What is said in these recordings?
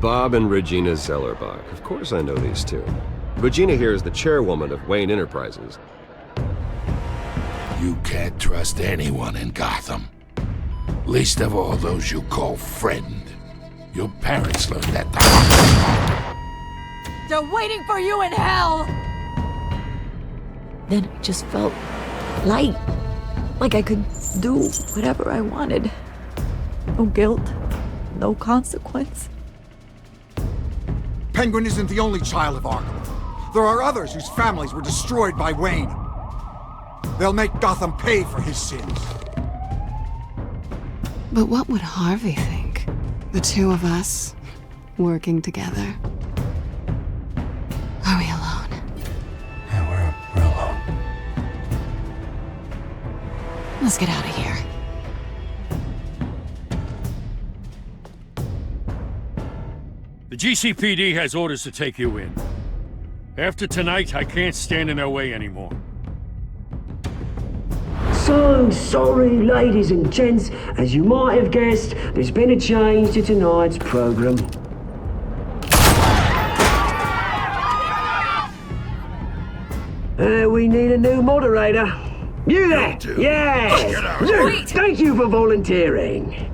Bob and Regina Zellerbach. Of course I know these two. Regina here is the chairwoman of Wayne Enterprises. You can't trust anyone in Gotham. Least of all those you call friend. Your parents learned that the They're waiting for you in hell! Then I just felt light. Like I could do whatever I wanted. No guilt, no consequence. Penguin isn't the only child of Arkham. There are others whose families were destroyed by Wayne. They'll make Gotham pay for his sins. But what would Harvey think? The two of us, working together. Are we alone? Yeah, we're alone. Let's get out of here. The GCPD has orders to take you in. After tonight, I can't stand in their way anymore. So sorry, ladies and gents. As you might have guessed, there's been a change to tonight's program. We need a new moderator. You there? Yeah! Luke, thank you for volunteering.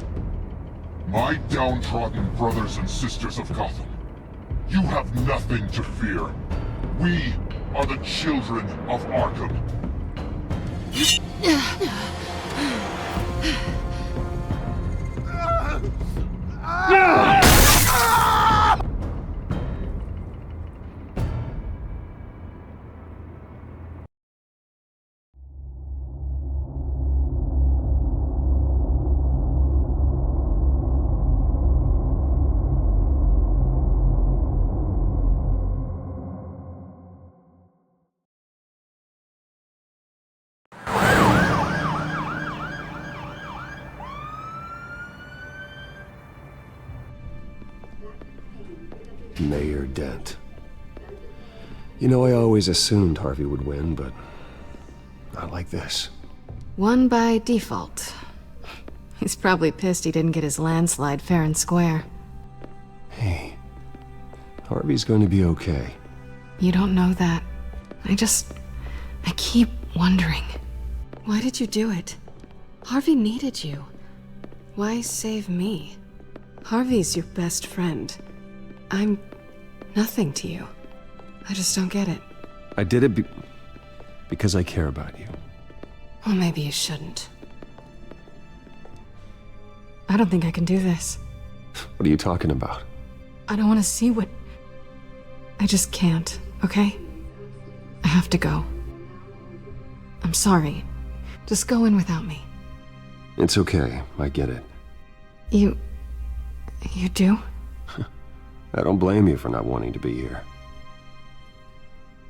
My downtrodden brothers and sisters of Gotham, you have nothing to fear. We are the children of Arkham. Mayor Dent. You know, I always assumed Harvey would win, but not like this. Won by default. He's probably pissed he didn't get his landslide fair and square. Hey, Harvey's going to be okay. You don't know that. I keep wondering. Why did you do it? Harvey needed you. Why save me? Harvey's your best friend. I'm nothing to you. I just don't get it. I did it because I care about you. Well, maybe you shouldn't. I don't think I can do this. What are you talking about? I don't want to see what... I just can't, okay? I have to go. I'm sorry. Just go in without me. It's okay. I get it. You do? I don't blame you for not wanting to be here.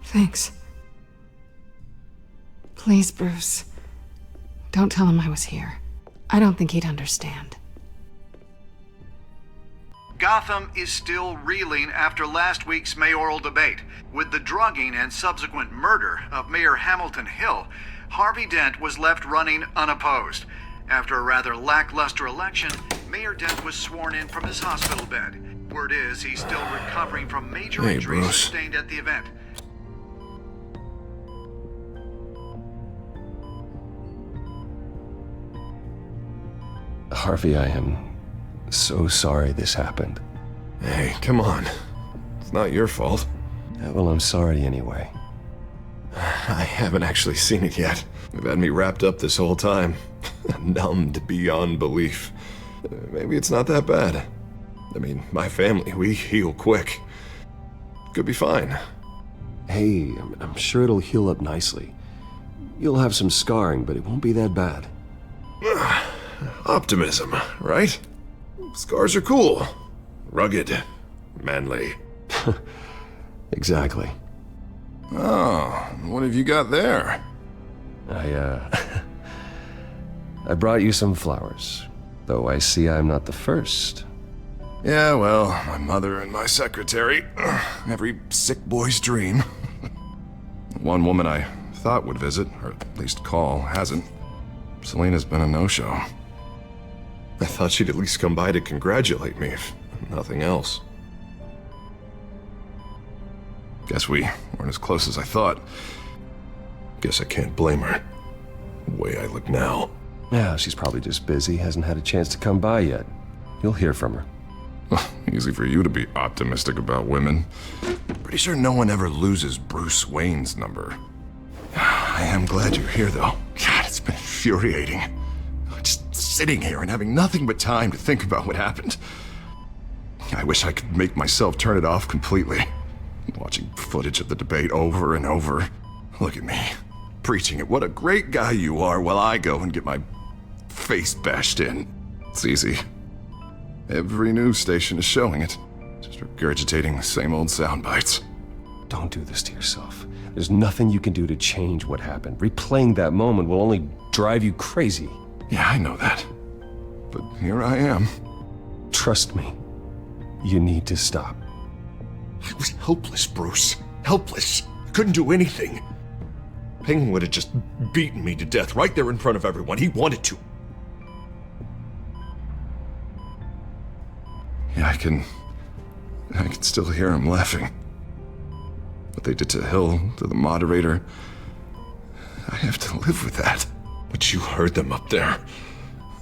Thanks. Please, Bruce. Don't tell him I was here. I don't think he'd understand. Gotham is still reeling after last week's mayoral debate. With the drugging and subsequent murder of Mayor Hamilton Hill, Harvey Dent was left running unopposed. After a rather lackluster election, Mayor Dent was sworn in from his hospital bed. Word is he's still recovering from major injuries sustained at the event. Harvey, I am so sorry this happened. Hey, come on. It's not your fault. Well, I'm sorry anyway. I haven't actually seen it yet. They've had me wrapped up this whole time. Numbed beyond belief. Maybe it's not that bad. I mean, my family, we heal quick. Could be fine. Hey, I'm sure it'll heal up nicely. You'll have some scarring, but it won't be that bad. Optimism, right? Scars are cool. Rugged. Manly. Exactly. Oh, what have you got there? I brought you some flowers. Though I see I'm not the first. Yeah, well, my mother and my secretary. Every sick boy's dream. One woman I thought would visit, or at least call, hasn't. Selena's been a no-show. I thought she'd at least come by to congratulate me, if nothing else. Guess we weren't as close as I thought. Guess I can't blame her. The way I look now. Yeah, she's probably just busy, hasn't had a chance to come by yet. You'll hear from her. Easy for you to be optimistic about women. Pretty sure no one ever loses Bruce Wayne's number. I am glad you're here, though. God, it's been infuriating. Just sitting here and having nothing but time to think about what happened. I wish I could make myself turn it off completely. Watching footage of the debate over and over. Look at me, preaching at what a great guy you are while I go and get my face bashed in. It's easy. Every news station is showing it. Just regurgitating the same old sound bites. Don't do this to yourself. There's nothing you can do to change what happened. Replaying that moment will only drive you crazy. Yeah, I know that. But here I am. Trust me. You need to stop. I was helpless, Bruce. Helpless. Couldn't do anything. Penguin would have just beaten me to death right there in front of everyone. He wanted to. Yeah, I can still hear him laughing. What they did to Hill, to the moderator, I have to live with that. But you heard them up there.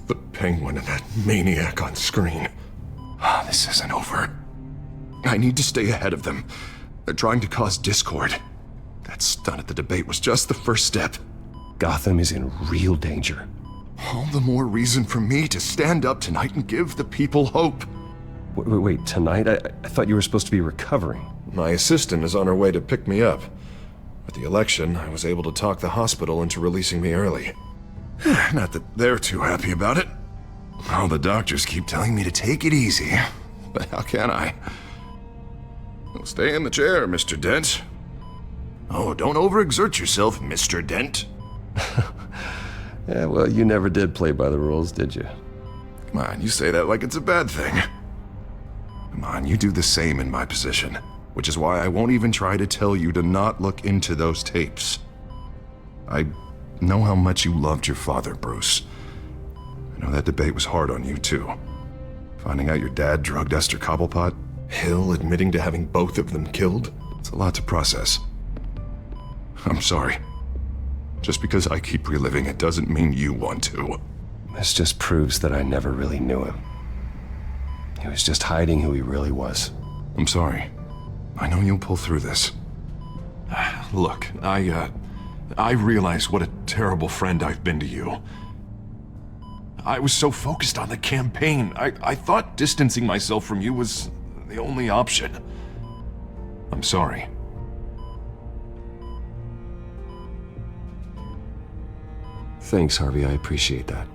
The Penguin and that maniac on screen. This isn't over. I need to stay ahead of them. They're trying to cause discord. That stunt at the debate was just the first step. Gotham is in real danger. All the more reason for me to stand up tonight and give the people hope. Wait, tonight? I thought you were supposed to be recovering. My assistant is on her way to pick me up. With the election, I was able to talk the hospital into releasing me early. Not that they're too happy about it. All the doctors keep telling me to take it easy. But how can I? Well, stay in the chair, Mr. Dent. Oh, don't overexert yourself, Mr. Dent. Yeah, well, you never did play by the rules, did you? Come on, you say that like it's a bad thing. Come on, you do the same in my position. Which is why I won't even try to tell you to not look into those tapes. I know how much you loved your father, Bruce. I know that debate was hard on you, too. Finding out your dad drugged Esther Cobblepot, Hill admitting to having both of them killed, it's a lot to process. I'm sorry. Just because I keep reliving it doesn't mean you want to. This just proves that I never really knew him. He was just hiding who he really was. I'm sorry. I know you'll pull through this. Look, I realize what a terrible friend I've been to you. I was so focused on the campaign, I thought distancing myself from you was the only option. I'm sorry. Thanks, Harvey. I appreciate that.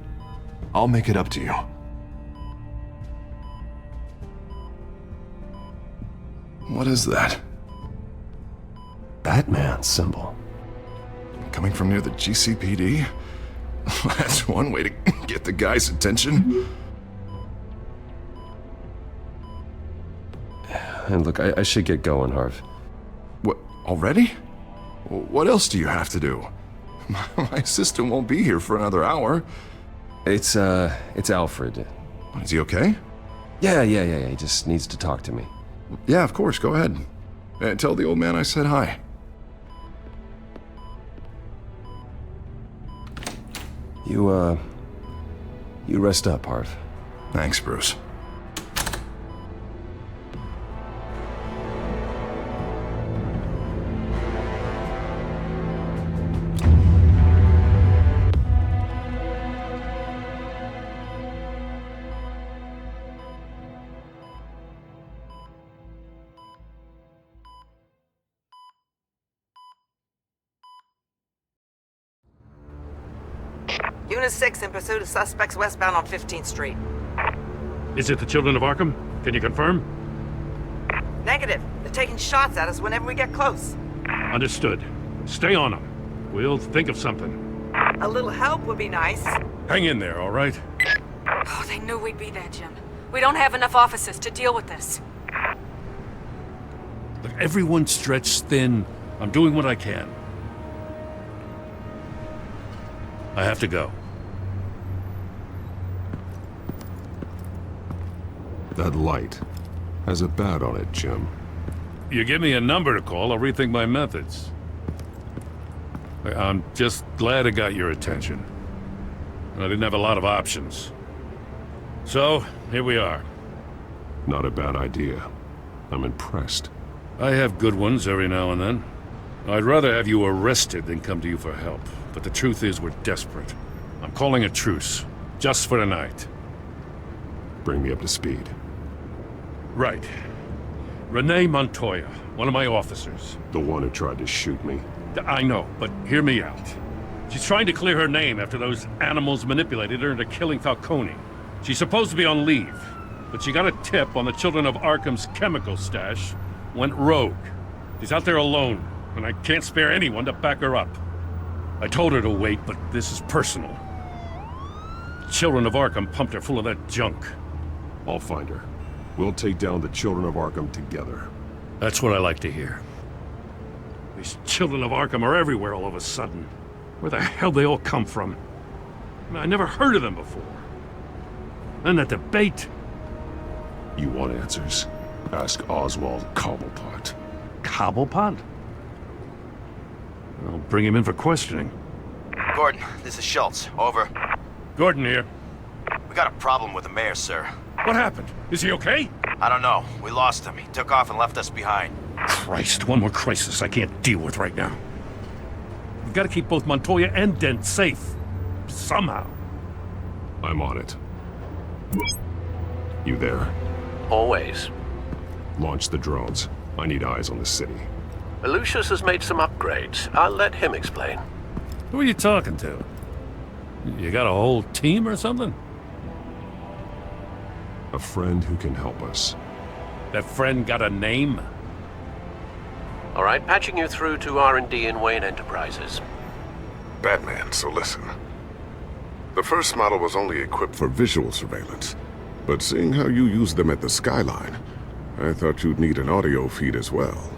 I'll make it up to you. What is that? Batman's symbol. Coming from near the GCPD? That's one way to get the guy's attention. And look, I should get going, Harv. What, already? What else do you have to do? My assistant won't be here for another hour. It's Alfred. Is he okay? Yeah. He just needs to talk to me. Yeah, of course, go ahead. Tell the old man I said hi. You rest up, Harv. Thanks, Bruce. Unit 6 in pursuit of suspects westbound on 15th Street. Is it the Children of Arkham? Can you confirm? Negative. They're taking shots at us whenever we get close. Understood. Stay on them. We'll think of something. A little help would be nice. Hang in there, all right? Oh, they knew we'd be there, Jim. We don't have enough officers to deal with this. Look, everyone's stretched thin. I'm doing what I can. I have to go. That light has a bat on it, Jim. you give me a number to call, I'll rethink my methods. I'm just glad I got your attention. I didn't have a lot of options. So, here we are. Not a bad idea. I'm impressed. I have good ones every now and then. I'd rather have you arrested than come to you for help. But the truth is, we're desperate. I'm calling a truce. Just for tonight. Bring me up to speed. Right. Renee Montoya, one of my officers. The one who tried to shoot me. I know, but hear me out. She's trying to clear her name after those animals manipulated her into killing Falcone. She's supposed to be on leave, but she got a tip on the Children of Arkham's chemical stash, went rogue. She's out there alone, and I can't spare anyone to back her up. I told her to wait, but this is personal. Children of Arkham pumped her full of that junk. I'll find her. We'll take down the Children of Arkham together. That's what I like to hear. These Children of Arkham are everywhere all of a sudden. Where the hell they all come from? I never heard of them before. And that debate. You want answers? Ask Oswald Cobblepot. Cobblepot? I'll bring him in for questioning. Gordon, this is Schultz. Over. Gordon here. We got a problem with the mayor, sir. What happened? Is he okay? I don't know. We lost him. He took off and left us behind. Christ, one more crisis I can't deal with right now. We've got to keep both Montoya and Dent safe. Somehow. I'm on it. You there? Always. Launch the drones. I need eyes on the city. Lucius has made some upgrades. I'll let him explain. Who are you talking to? You got a whole team or something? A friend who can help us. That friend got a name? All right, patching you through to R&D in Wayne Enterprises. Batman, so listen. The first model was only equipped for visual surveillance, but seeing how you use them at the Skyline, I thought you'd need an audio feed as well.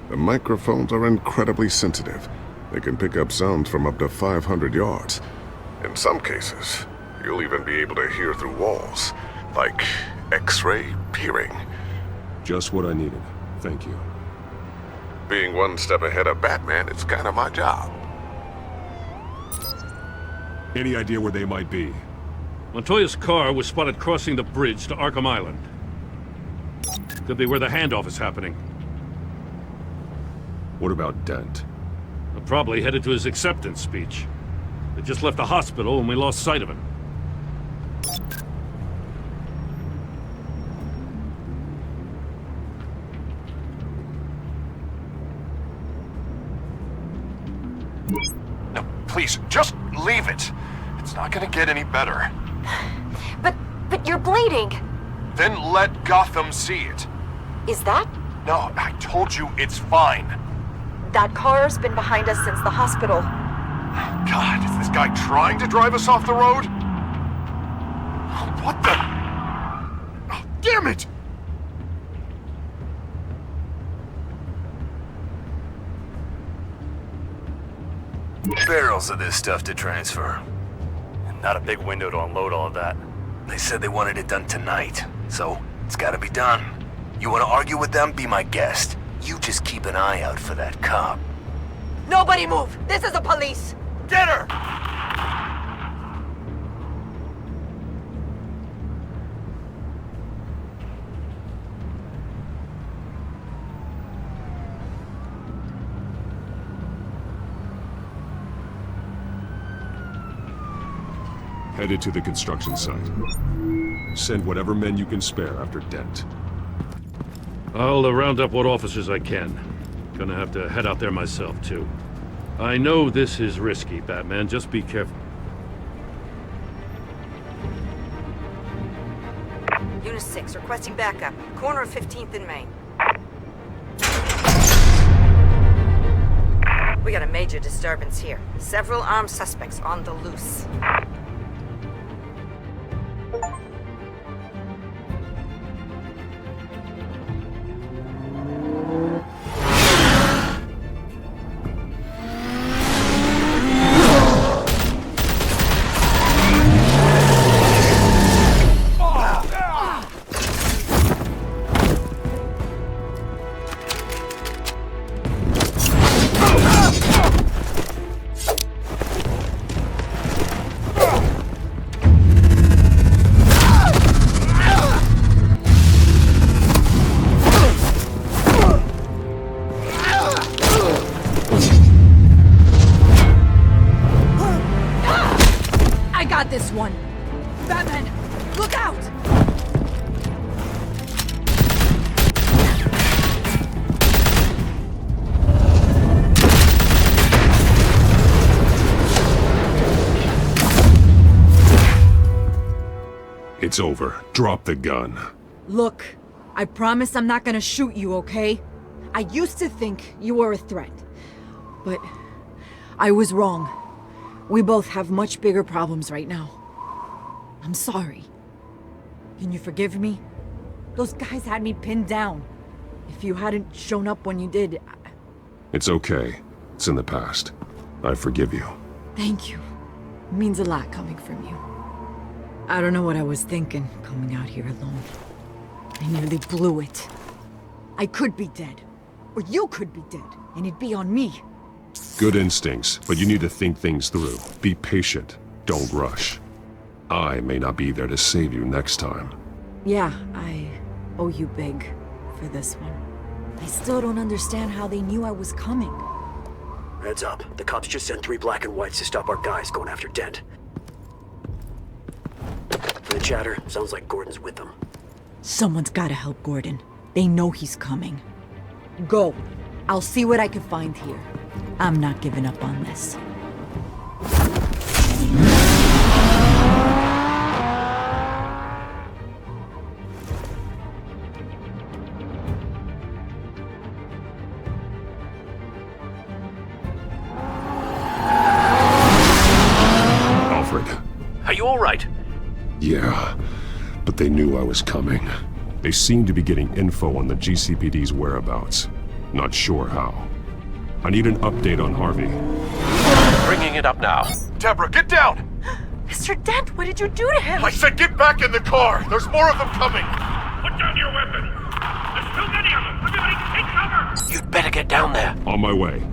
The microphones are incredibly sensitive. They can pick up sounds from up to 500 yards. In some cases, you'll even be able to hear through walls, like X-ray peering. Just what I needed. Thank you. Being one step ahead of Batman, it's kind of my job. Any idea where they might be? Montoya's car was spotted crossing the bridge to Arkham Island. Could be where the handoff is happening. What about Dent? Probably headed to his acceptance speech. They just left the hospital and we lost sight of him. No, please, just leave it. It's not gonna get any better. But you're bleeding. Then let Gotham see it. Is that? No, I told you it's fine. That car's been behind us since the hospital. God, is this guy trying to drive us off the road? What the? Oh, damn it! Barrels of this stuff to transfer. And not a big window to unload all of that. They said they wanted it done tonight, so it's gotta be done. You wanna argue with them? Be my guest. You just keep an eye out for that cop. Nobody move! This is the police! Get her! Headed to the construction site. Send whatever men you can spare after Dent. I'll round up what officers I can. Gonna have to head out there myself, too. I know this is risky, Batman. Just be careful. Unit 6, requesting backup. Corner of 15th and Main. We got a major disturbance here. Several armed suspects on the loose. this one! Batman, look out! It's over. Drop the gun. Look, I promise I'm not gonna shoot you, okay? I used to think you were a threat, but I was wrong. We both have much bigger problems right now. I'm sorry. Can you forgive me? Those guys had me pinned down. If you hadn't shown up when you did... It's okay. It's in the past. I forgive you. Thank you. It means a lot coming from you. I don't know what I was thinking, coming out here alone. I nearly blew it. I could be dead. Or you could be dead, and it'd be on me. Good instincts, but you need to think things through. Be patient. Don't rush. I may not be there to save you next time. Yeah, I owe you big for this one. I still don't understand how they knew I was coming. Heads up. The cops just sent 3 black and whites to stop our guys going after Dent. From the chatter, sounds like Gordon's with them. Someone's gotta help Gordon. They know he's coming. Go. I'll see what I can find here. I'm not giving up on this. Alfred. Are you all right? Yeah, but they knew I was coming. They seem to be getting info on the GCPD's whereabouts. Not sure how. I need an update on Harvey. Bringing it up now. Deborah, get down! Mr. Dent, what did you do to him? I said get back in the car! There's more of them coming! Put down your weapon! There's too many of them! Everybody take cover! You'd better get down there. On my way.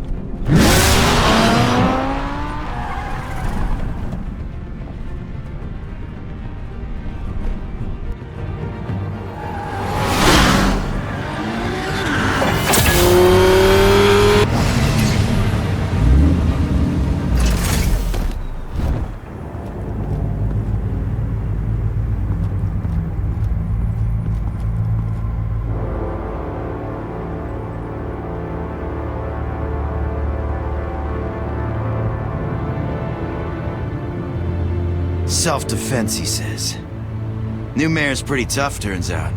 Self-defense, he says. New mayor's pretty tough, turns out.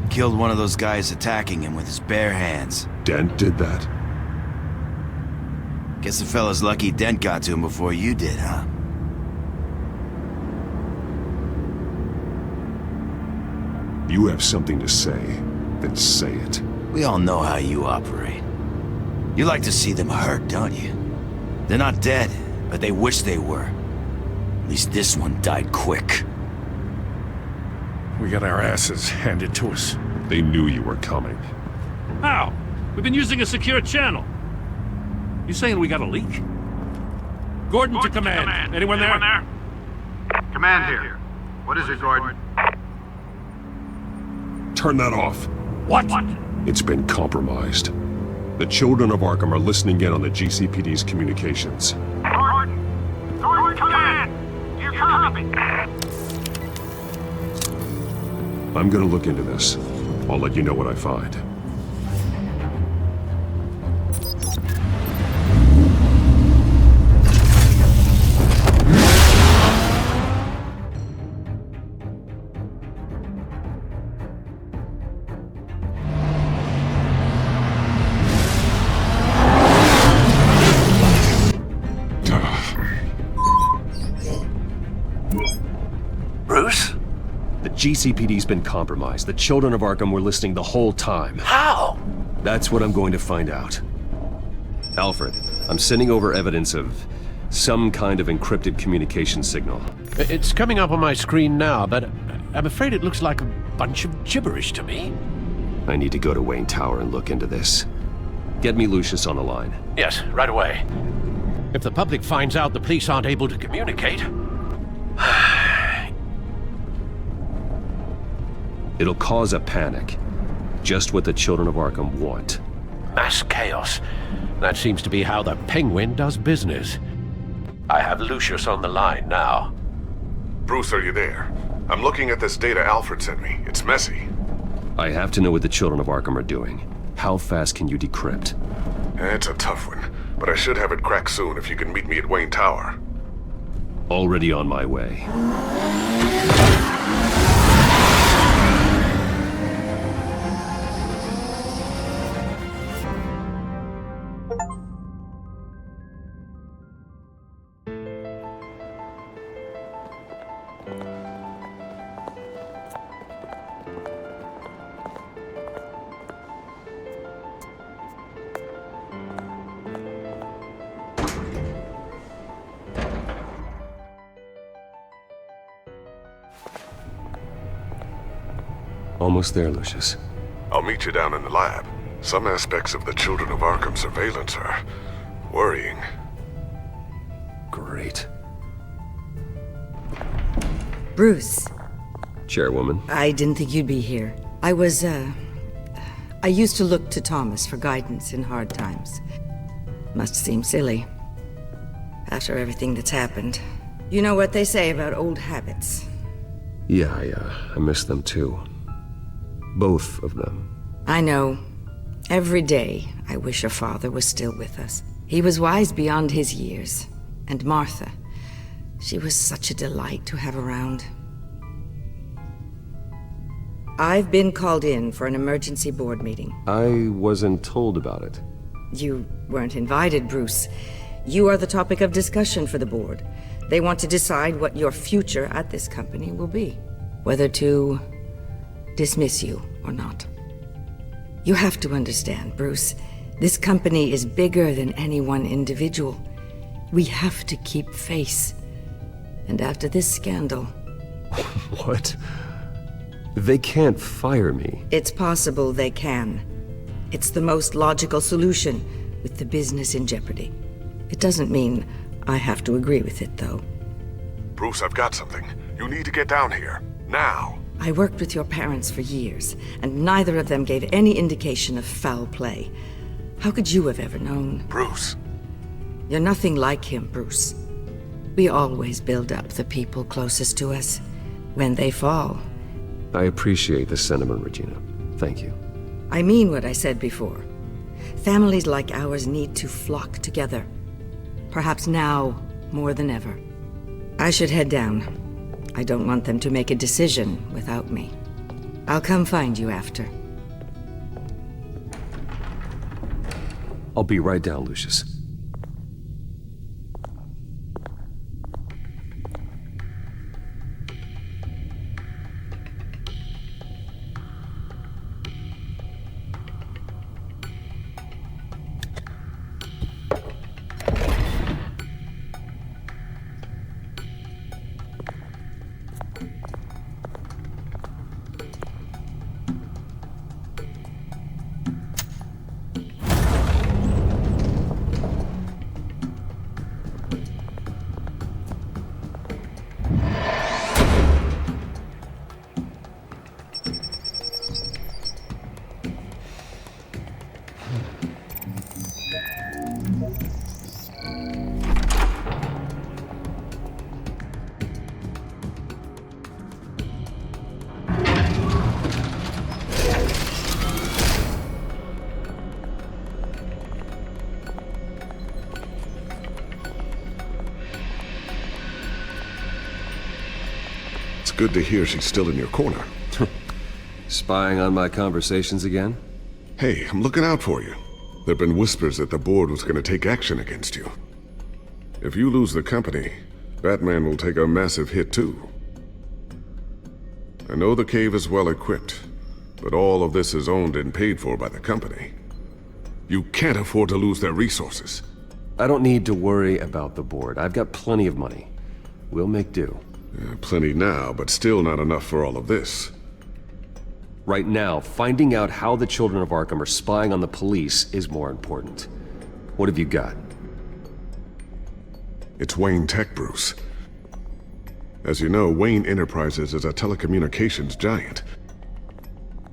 Killed one of those guys attacking him with his bare hands. Dent did that? Guess the fella's lucky Dent got to him before you did, huh? You have something to say, then say it. We all know how you operate. You like to see them hurt, don't you? They're not dead, but they wish they were. At least this one died quick. We got our asses handed to us. They knew you were coming. How? We've been using a secure channel. You saying we got a leak? Gordon to command. Anyone there? Command here. What is it, Gordon? Turn that off. What? It's been compromised. The children of Arkham are listening in on the GCPD's communications. Gordon, command! Do you copy? I'm gonna look into this. I'll let you know what I find. Bruce? The GCPD's been compromised. The children of Arkham were listening the whole time. How? That's what I'm going to find out. Alfred, I'm sending over evidence of some kind of encrypted communication signal. It's coming up on my screen now, but I'm afraid it looks like a bunch of gibberish to me. I need to go to Wayne Tower and look into this. Get me Lucius on the line. Yes, right away. If the public finds out the police aren't able to communicate... It'll cause a panic. Just what the children of Arkham want. Mass chaos. That seems to be how the Penguin does business. I have Lucius on the line now. Bruce, are you there? I'm looking at this data Alfred sent me. It's messy. I have to know what the Children of Arkham are doing. How fast can you decrypt? It's a tough one, but I should have it cracked soon if you can meet me at Wayne Tower. Already on my way. Almost there, Lucius. I'll meet you down in the lab. Some aspects of the Children of Arkham surveillance are worrying. Great. Bruce. Chairwoman. I didn't think you'd be here. I used to look to Thomas for guidance in hard times. Must seem silly. After everything that's happened. You know what they say about old habits. Yeah, I miss them too. Both of them. I know. Every day, I wish your father was still with us. He was wise beyond his years. And Martha, she was such a delight to have around. I've been called in for an emergency board meeting. I wasn't told about it. You weren't invited, Bruce. You are the topic of discussion for the board. They want to decide what your future at this company will be. Whether to dismiss you or not. You have to understand, Bruce. This company is bigger than any one individual. We have to keep face. And after this scandal... What? They can't fire me. It's possible they can. It's the most logical solution, with the business in jeopardy. It doesn't mean I have to agree with it, though. Bruce, I've got something. You need to get down here. Now. I worked with your parents for years, and neither of them gave any indication of foul play. How could you have ever known? Bruce. You're nothing like him, Bruce. We always build up the people closest to us. When they fall... I appreciate the sentiment, Regina. Thank you. I mean what I said before. Families like ours need to flock together. Perhaps now, more than ever. I should head down. I don't want them to make a decision without me. I'll come find you after. I'll be right down, Lucius. Good to hear she's still in your corner. Spying on my conversations again? Hey, I'm looking out for you. There've been whispers that the board was going to take action against you. If you lose the company, Batman will take a massive hit too. I know the cave is well equipped, but all of this is owned and paid for by the company. You can't afford to lose their resources. I don't need to worry about the board. I've got plenty of money. We'll make do. Plenty now, but still not enough for all of this. Right now, finding out how the Children of Arkham are spying on the police is more important. What have you got? It's Wayne Tech, Bruce. As you know, Wayne Enterprises is a telecommunications giant.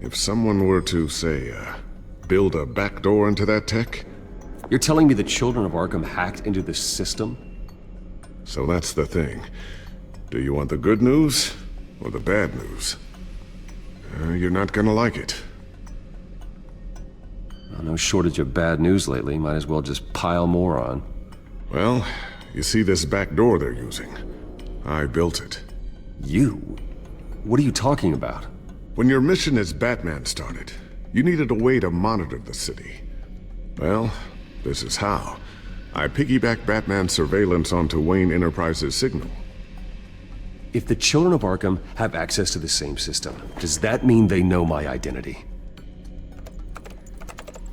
If someone were to, say, build a backdoor into that tech... You're telling me the Children of Arkham hacked into this system? So that's the thing. Do you want the good news or the bad news? You're not gonna like it. Well, no shortage of bad news lately. Might as well just pile more on. Well, you see this back door they're using? I built it. You? What are you talking about? When your mission as Batman started, you needed a way to monitor the city. Well, this is how. I piggybacked Batman's surveillance onto Wayne Enterprises' signal. If the children of Arkham have access to the same system, does that mean they know my identity?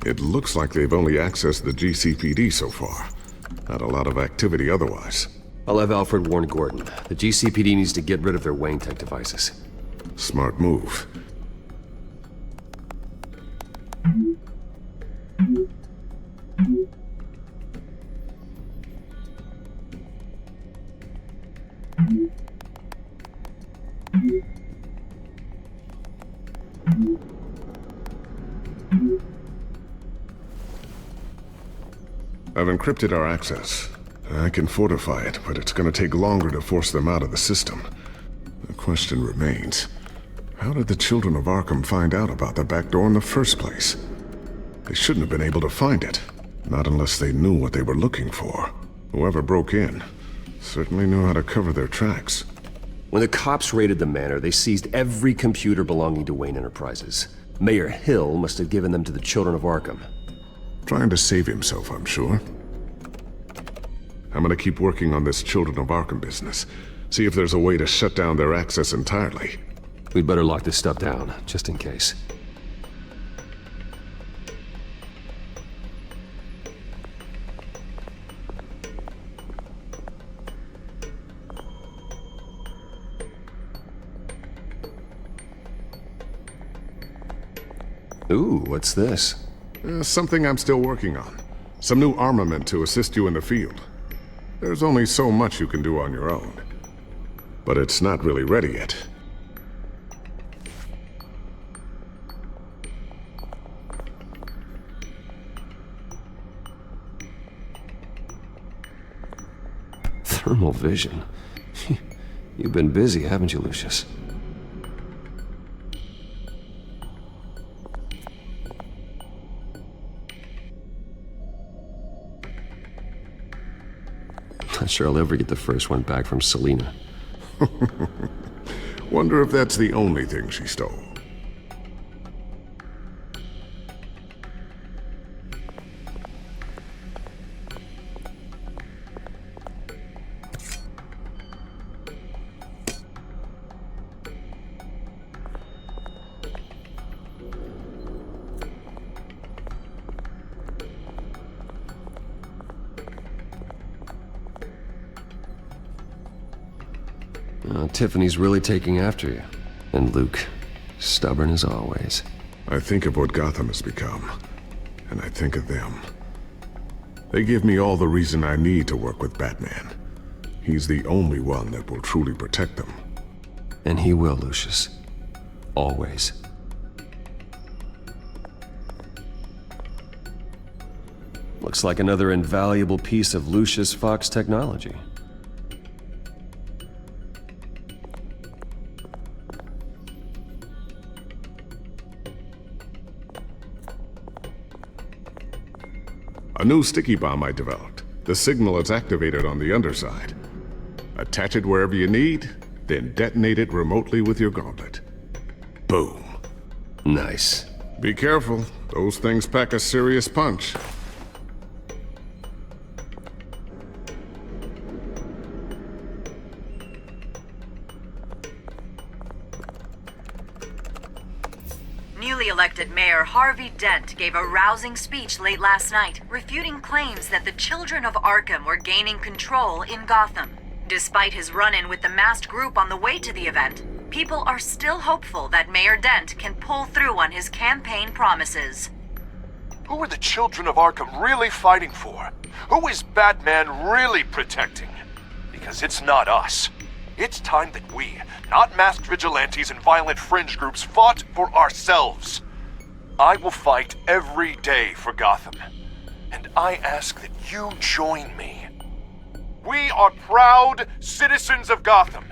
It looks like they've only accessed the GCPD so far. Not a lot of activity otherwise. I'll have Alfred warn Gordon. The GCPD needs to get rid of their Wayne tech devices. Smart move. I've encrypted our access. I can fortify it, but it's gonna take longer to force them out of the system. The question remains, how did the children of Arkham find out about the back door in the first place? They shouldn't have been able to find it, not unless they knew what they were looking for. Whoever broke in certainly knew how to cover their tracks. When the cops raided the manor, they seized every computer belonging to Wayne Enterprises. Mayor Hill must have given them to the children of Arkham. Trying to save himself, I'm sure. I'm gonna keep working on this Children of Arkham business. See if there's a way to shut down their access entirely. We'd better lock this stuff down, just in case. Ooh, what's this? Something I'm still working on. Some new armament to assist you in the field. There's only so much you can do on your own. But it's not really ready yet. Thermal vision. You've been busy, haven't you, Lucius? Not sure I'll ever get the first one back from Selina. Wonder if that's the only thing she stole. Tiffany's really taking after you. And Luke, stubborn as always. I think of what Gotham has become, and I think of them. They give me all the reason I need to work with Batman. He's the only one that will truly protect them. And he will, Lucius. Always. Looks like another invaluable piece of Lucius Fox technology. A new sticky bomb I developed. The signal is activated on the underside. Attach it wherever you need, then detonate it remotely with your gauntlet. Boom. Nice. Be careful. Those things pack a serious punch. Newly elected Mayor Harvey Dent gave a rousing speech late last night, refuting claims that the children of Arkham were gaining control in Gotham. Despite his run-in with the masked group on the way to the event, people are still hopeful that Mayor Dent can pull through on his campaign promises. Who are the children of Arkham really fighting for? Who is Batman really protecting? Because it's not us. It's time that we, not masked vigilantes and violent fringe groups, fought for ourselves. I will fight every day for Gotham. And I ask that you join me. We are proud citizens of Gotham,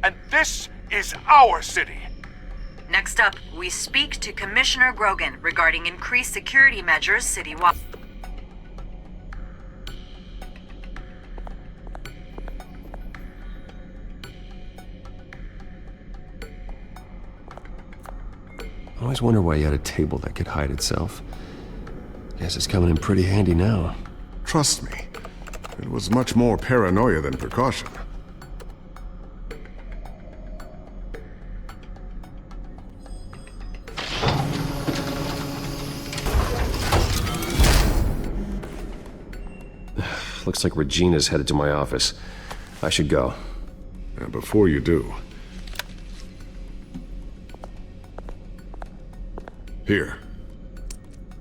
and this is our city. Next up, we speak to Commissioner Grogan regarding increased security measures citywide. I always wonder why you had a table that could hide itself. Guess it's coming in pretty handy now. Trust me, it was much more paranoia than precaution. Looks like Regina's headed to my office. I should go. And before you do... Here.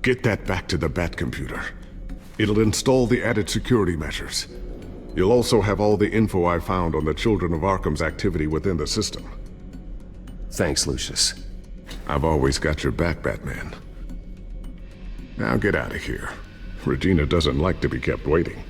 Get that back to the Bat computer. It'll install the added security measures. You'll also have all the info I found on the Children of Arkham's activity within the system. Thanks, Lucius. I've always got your back, Batman. Now get out of here. Regina doesn't like to be kept waiting.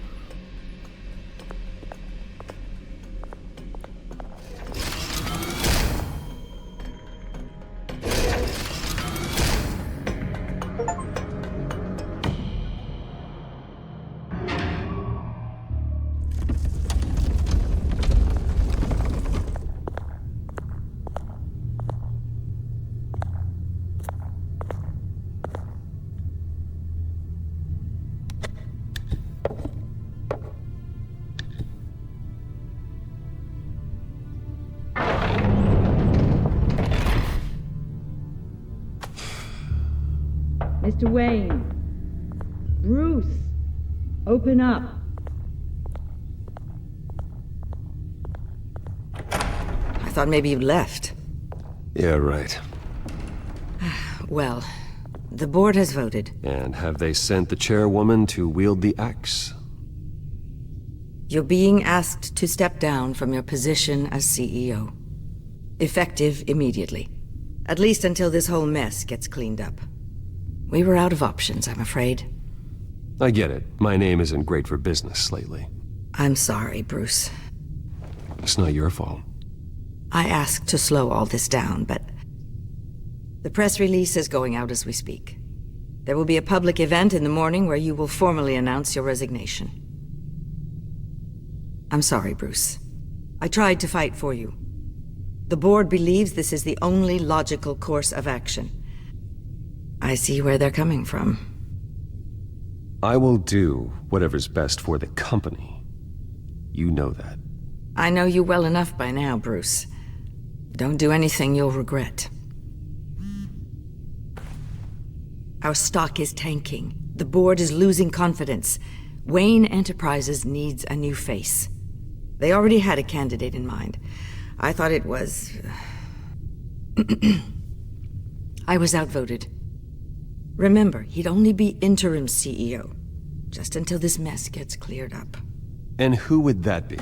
Mr. Wayne. Bruce. Open up. I thought maybe you left. Yeah, right. Well, the board has voted. And have they sent the chairwoman to wield the axe? You're being asked to step down from your position as CEO. Effective immediately. At least until this whole mess gets cleaned up. We were out of options, I'm afraid. I get it. My name isn't great for business lately. I'm sorry, Bruce. It's not your fault. I asked to slow all this down, but... the press release is going out as we speak. There will be a public event in the morning where you will formally announce your resignation. I'm sorry, Bruce. I tried to fight for you. The board believes this is the only logical course of action. I see where they're coming from. I will do whatever's best for the company. You know that. I know you well enough by now, Bruce. Don't do anything you'll regret. Our stock is tanking. The board is losing confidence. Wayne Enterprises needs a new face. They already had a candidate in mind. I thought it was... I was outvoted. Remember, he'd only be interim CEO, just until this mess gets cleared up. And who would that be?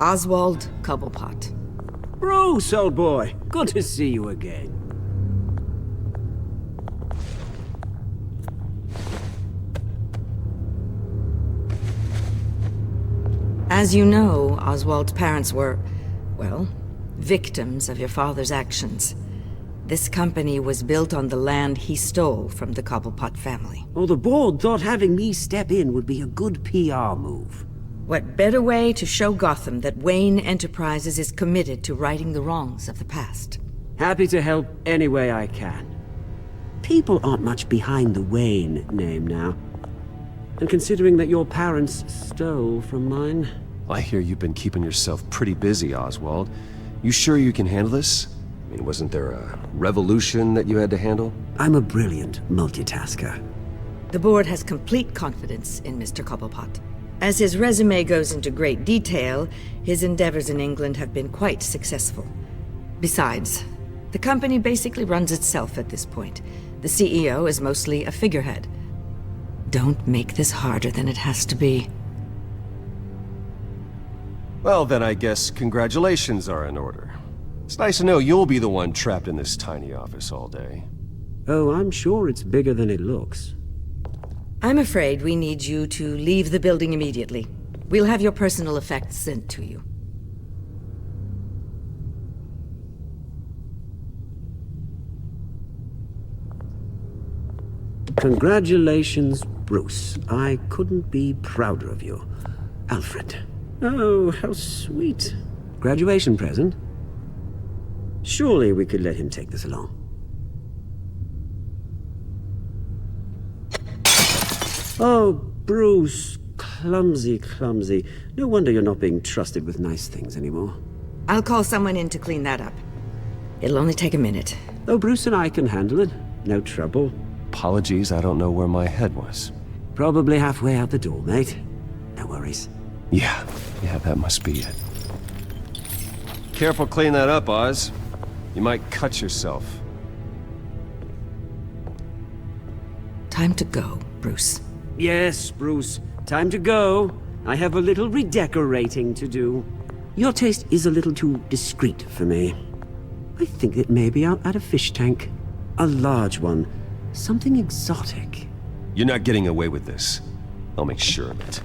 Oswald Cobblepot. Bruce, old boy. Good to see you again. As you know, Oswald's parents were... well, victims of your father's actions. This company was built on the land he stole from the Cobblepot family. Well, the board thought having me step in would be a good PR move. What better way to show Gotham that Wayne Enterprises is committed to righting the wrongs of the past? Happy to help any way I can. People aren't much behind the Wayne name now. And considering that your parents stole from mine... I hear you've been keeping yourself pretty busy, Oswald. You sure you can handle this? I mean, wasn't there a revolution that you had to handle? I'm a brilliant multitasker. The board has complete confidence in Mr. Cobblepot. As his resume goes into great detail, his endeavors in England have been quite successful. Besides, the company basically runs itself at this point. The CEO is mostly a figurehead. Don't make this harder than it has to be. Well, then I guess congratulations are in order. It's nice to know you'll be the one trapped in this tiny office all day. Oh, I'm sure it's bigger than it looks. I'm afraid we need you to leave the building immediately. We'll have your personal effects sent to you. Congratulations, Bruce. I couldn't be prouder of you. Alfred. Oh, how sweet. Graduation present? Surely we could let him take this along. Oh, Bruce. Clumsy, clumsy. No wonder you're not being trusted with nice things anymore. I'll call someone in to clean that up. It'll only take a minute. Oh, Bruce and I can handle it. No trouble. Apologies, I don't know where my head was. Probably halfway out the door, mate. No worries. Yeah, that must be it. Careful clean that up, Oz. You might cut yourself. Time to go, Bruce. Yes, Bruce. Time to go. I have a little redecorating to do. Your taste is a little too discreet for me. I think that maybe I'll add a fish tank. A large one. Something exotic. You're not getting away with this. I'll make sure of it.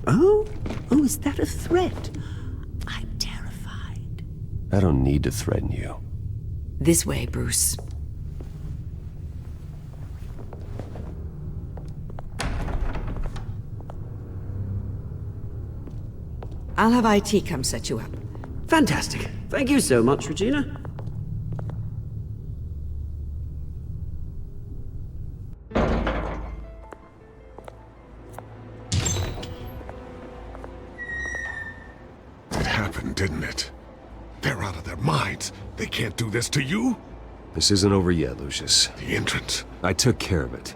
Oh? Oh, is that a threat? I'm terrified. I don't need to threaten you. This way, Bruce. I'll have IT come set you up. Fantastic. Thank you so much, Regina. It happened, didn't it? They're out of their minds. They can't do this to you? This isn't over yet, Lucius. The entrance. I took care of it.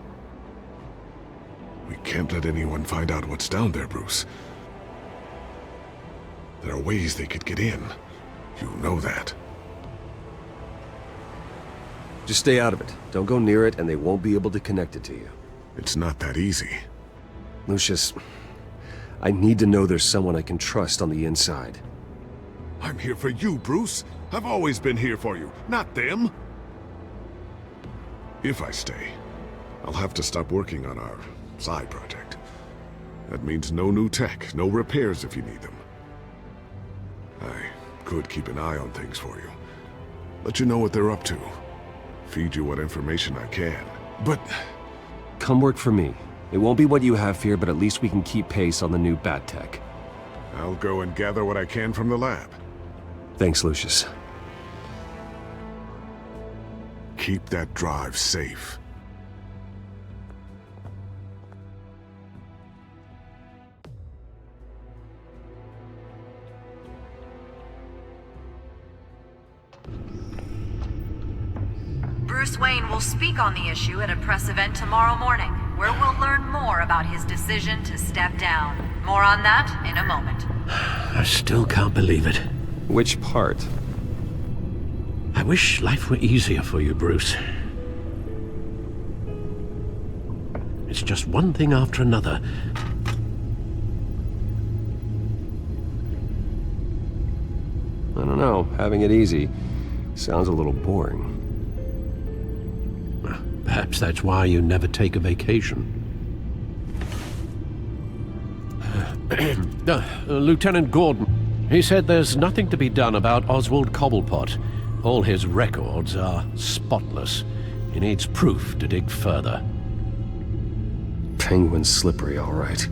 We can't let anyone find out what's down there, Bruce. There are ways they could get in. You know that. Just stay out of it. Don't go near it, and they won't be able to connect it to you. It's not that easy. Lucius, I need to know there's someone I can trust on the inside. I'm here for you, Bruce. I've always been here for you, not them. If I stay, I'll have to stop working on our side project. That means no new tech, no repairs if you need them. I could keep an eye on things for you. Let you know what they're up to. Feed you what information I can. But... come work for me. It won't be what you have here, but at least we can keep pace on the new bat tech. I'll go and gather what I can from the lab. Thanks, Lucius. Keep that drive safe. Bruce Wayne will speak on the issue at a press event tomorrow morning, where we'll learn more about his decision to step down. More on that in a moment. I still can't believe it. Which part? I wish life were easier for you, Bruce. It's just one thing after another. I don't know. Having it easy sounds a little boring. Perhaps that's why you never take a vacation. Lieutenant Gordon, he said there's nothing to be done about Oswald Cobblepot. All his records are spotless. He needs proof to dig further. Penguin's slippery, all right.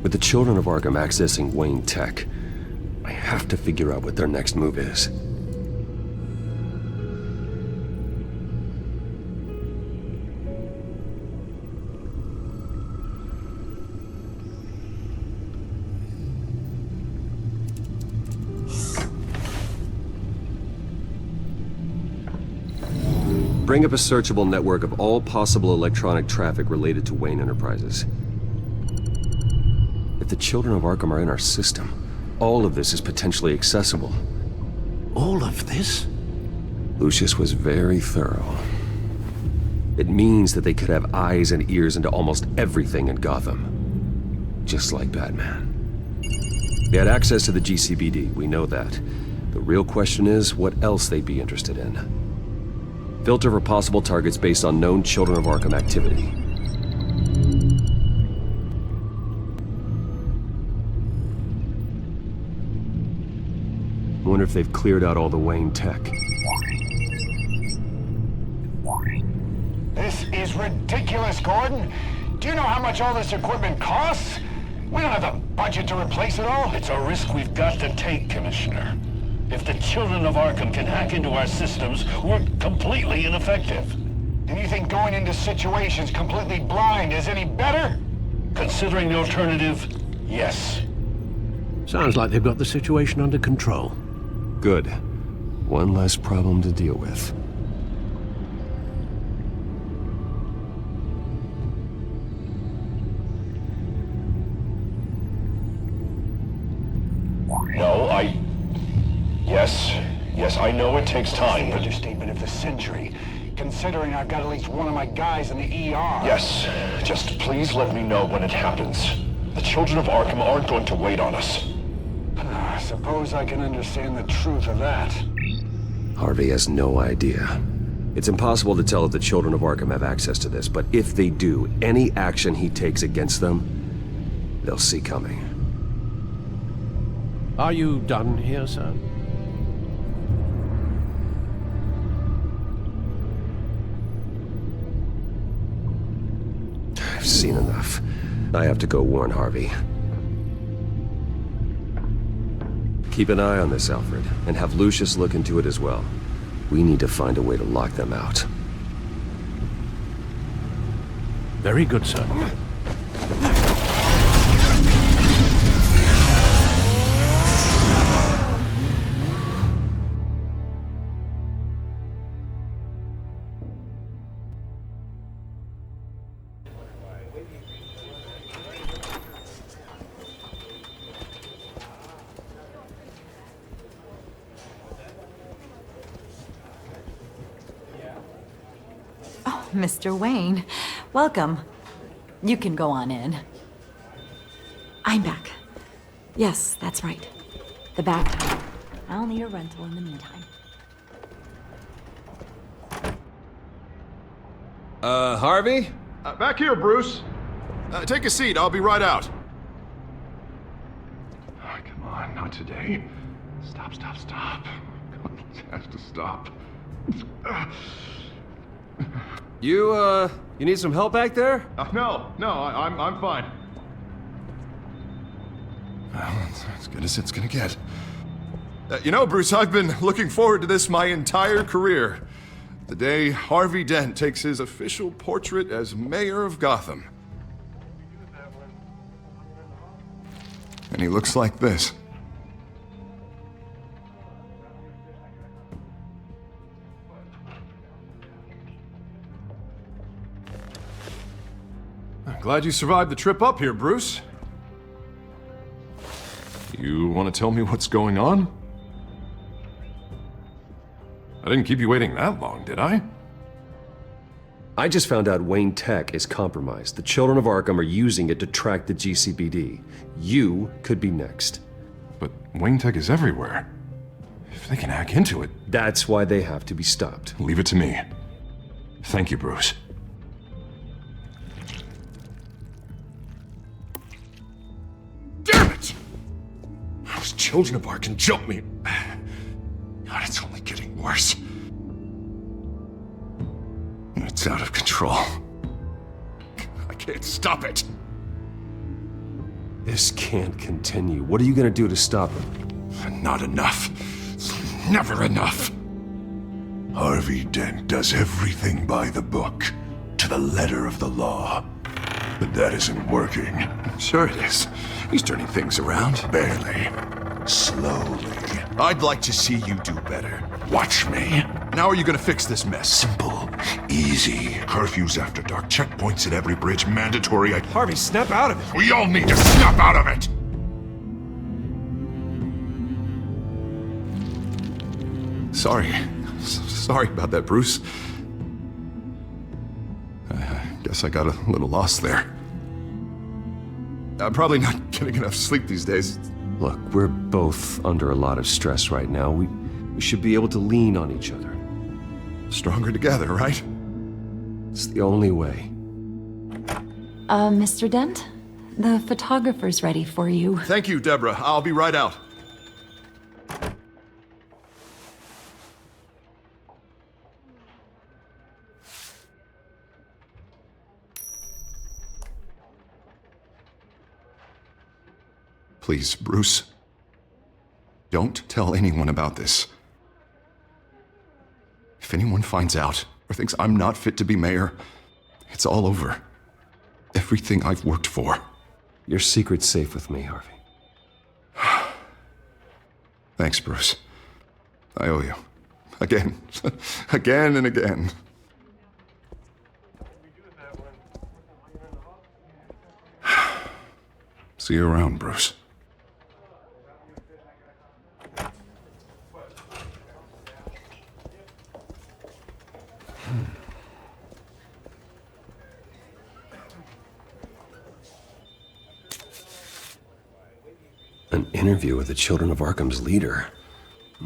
With the children of Arkham accessing Wayne Tech, I have to figure out what their next move is. Bring up a searchable network of all possible electronic traffic related to Wayne Enterprises. If the children of Arkham are in our system, all of this is potentially accessible. All of this? Lucius was very thorough. It means that they could have eyes and ears into almost everything in Gotham. Just like Batman. They had access to the GCPD, we know that. The real question is what else they'd be interested in. Filter for possible targets based on known Children of Arkham activity. Wonder if they've cleared out all the Wayne tech. This is ridiculous, Gordon. Do you know how much all this equipment costs? We don't have the budget to replace it all. It's a risk we've got to take, Commissioner. If the Children of Arkham can hack into our systems, we're completely ineffective. And you think going into situations completely blind is any better? Considering the alternative, yes. Sounds like they've got the situation under control. Good. One less problem to deal with. No, Yes, I know it takes time, but... Understatement of the century, considering I've got at least one of my guys in the ER. Yes, just please let me know when it happens. The Children of Arkham aren't going to wait on us. I suppose I can understand the truth of that. Harvey has no idea. It's impossible to tell if the Children of Arkham have access to this, but if they do, any action he takes against them, they'll see coming. Are you done here, sir? I've seen enough. I have to go warn Harvey. Keep an eye on this, Alfred, and have Lucius look into it as well. We need to find a way to lock them out. Very good, sir. Mr. Wayne, welcome. You can go on in. I'm back. Yes, that's right. The back time. I'll need a rental in the meantime. Harvey? Back here, Bruce. Take a seat, I'll be right out. Oh, come on, not today. Stop. God, it has to stop. You need some help back there? No, I'm fine. Well, that's as good as it's gonna get. You know, Bruce, I've been looking forward to this my entire career. The day Harvey Dent takes his official portrait as mayor of Gotham. And he looks like this. I'm glad you survived the trip up here, Bruce. You want to tell me what's going on? I didn't keep you waiting that long, did I? I just found out Wayne Tech is compromised. The Children of Arkham are using it to track the GCPD. You could be next. But Wayne Tech is everywhere. If they can hack into it... That's why they have to be stopped. Leave it to me. Thank you, Bruce. Damn it! Those Children of Arkham jumped me. God, it's only getting worse. It's out of control. I can't stop it. This can't continue. What are you gonna do to stop him? Not enough. Never enough. Harvey Dent does everything by the book, to the letter of the law. But that isn't working. Sure it is. He's turning things around. Barely. Slowly. I'd like to see you do better. Watch me. Now are you gonna fix this mess? Simple. Easy. Curfews after dark. Checkpoints at every bridge. Mandatory. Harvey, snap out of it. We all need to snap out of it! Sorry about that, Bruce. I guess I got a little lost there. I'm probably not getting enough sleep these days. Look, we're both under a lot of stress right now. We should be able to lean on each other. stronger together, right? It's the only way. Mr. Dent? The photographer's ready for you. Thank you, Deborah. I'll be right out. Please, Bruce. Don't tell anyone about this. If anyone finds out or thinks I'm not fit to be mayor, it's all over. Everything I've worked for. Your secret's safe with me, Harvey. Thanks, Bruce. I owe you. Again. Again and again. See you around, Bruce. An interview with the Children of Arkham's leader.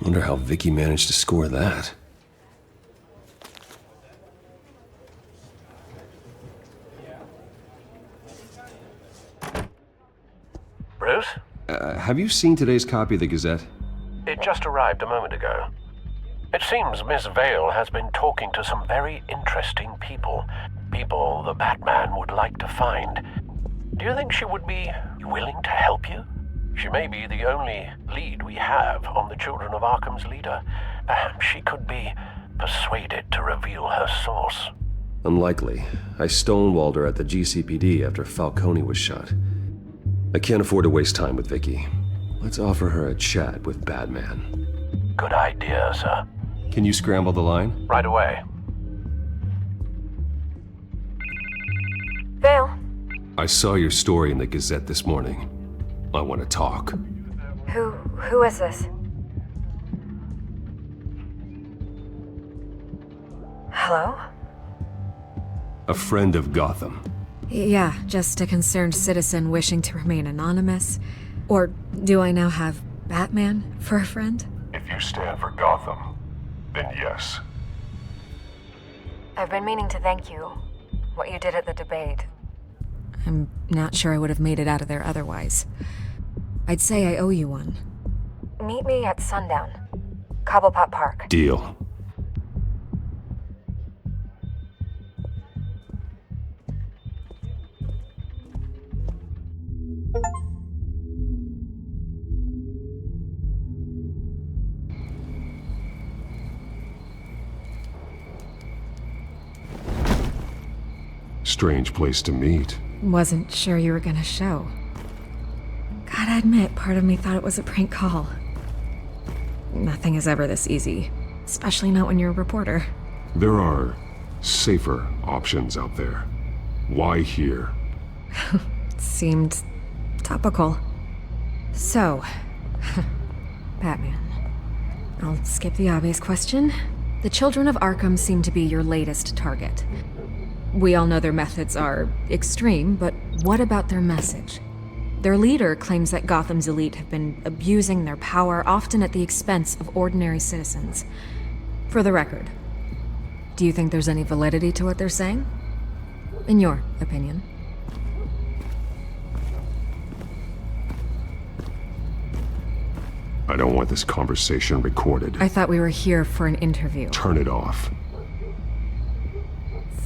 Wonder how Vicky managed to score that. Bruce? Have you seen today's copy of the Gazette? It just arrived a moment ago. It seems Miss Vale has been talking to some very interesting people. People the Batman would like to find. Do you think she would be willing to help you? She may be the only lead we have on the Children of Arkham's leader. Perhaps she could be persuaded to reveal her source. Unlikely. I stonewalled her at the GCPD after Falcone was shot. I can't afford to waste time with Vicky. Let's offer her a chat with Batman. Good idea, sir. Can you scramble the line? Right away. Vale. I saw your story in the Gazette this morning. I want to talk. Who is this? Hello? A friend of Gotham. Yeah, just a concerned citizen wishing to remain anonymous. Or do I now have Batman for a friend? If you stand for Gotham, then yes. I've been meaning to thank you. What you did at the debate. I'm not sure I would have made it out of there otherwise. I'd say I owe you one. Meet me at sundown. Cobblepot Park. Deal. Strange place to meet. Wasn't sure you were gonna show. Gotta admit, part of me thought it was a prank call. Nothing is ever this easy, especially not when you're a reporter. There are safer options out there. Why here? Seemed topical. So, Batman. I'll skip the obvious question. The Children of Arkham seem to be your latest target. We all know their methods are extreme, but what about their message? Their leader claims that Gotham's elite have been abusing their power, often at the expense of ordinary citizens. For the record, do you think there's any validity to what they're saying? In your opinion? I don't want this conversation recorded. I thought we were here for an interview. Turn it off.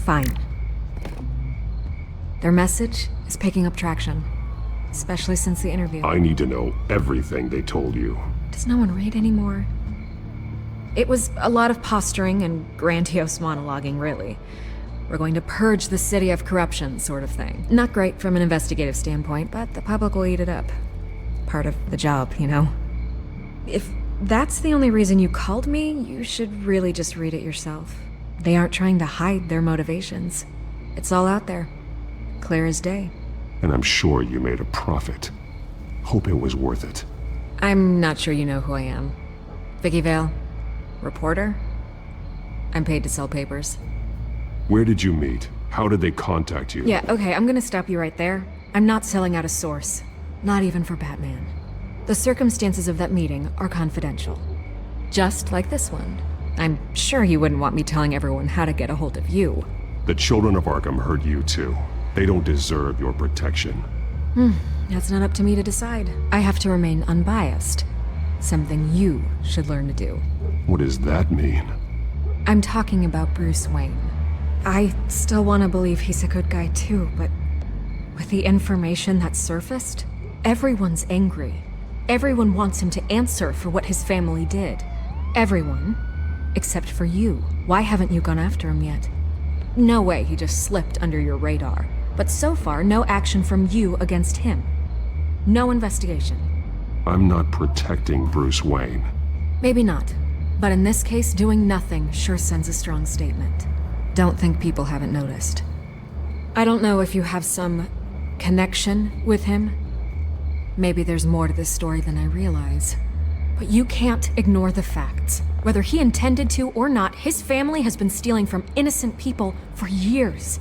Fine. Their message is picking up traction, especially since the interview. I need to know everything they told you. Does no one read anymore? It was a lot of posturing and grandiose monologuing, really. We're going to purge the city of corruption, sort of thing. Not great from an investigative standpoint, but the public will eat it up. Part of the job, you know? If that's the only reason you called me, you should really just read it yourself. They aren't trying to hide their motivations. It's all out there. Clear as day. And I'm sure you made a profit. Hope it was worth it. I'm not sure you know who I am. Vicky Vale. Reporter. I'm paid to sell papers. Where did you meet? How did they contact you? Yeah, okay, I'm gonna stop you right there. I'm not selling out a source. Not even for Batman. The circumstances of that meeting are confidential. Just like this one. I'm sure you wouldn't want me telling everyone how to get a hold of you. The children of Arkham heard you too. They don't deserve your protection. That's not up to me to decide. I have to remain unbiased. Something you should learn to do. What does that mean? I'm talking about Bruce Wayne. I still want to believe he's a good guy too, but with the information that surfaced, everyone's angry. Everyone wants him to answer for what his family did. Everyone, except for you. Why haven't you gone after him yet? No way he just slipped under your radar. But so far, no action from you against him. No investigation. I'm not protecting Bruce Wayne. Maybe not. But in this case, doing nothing sure sends a strong statement. Don't think people haven't noticed. I don't know if you have some connection with him. Maybe there's more to this story than I realize. But you can't ignore the facts. Whether he intended to or not, his family has been stealing from innocent people for years.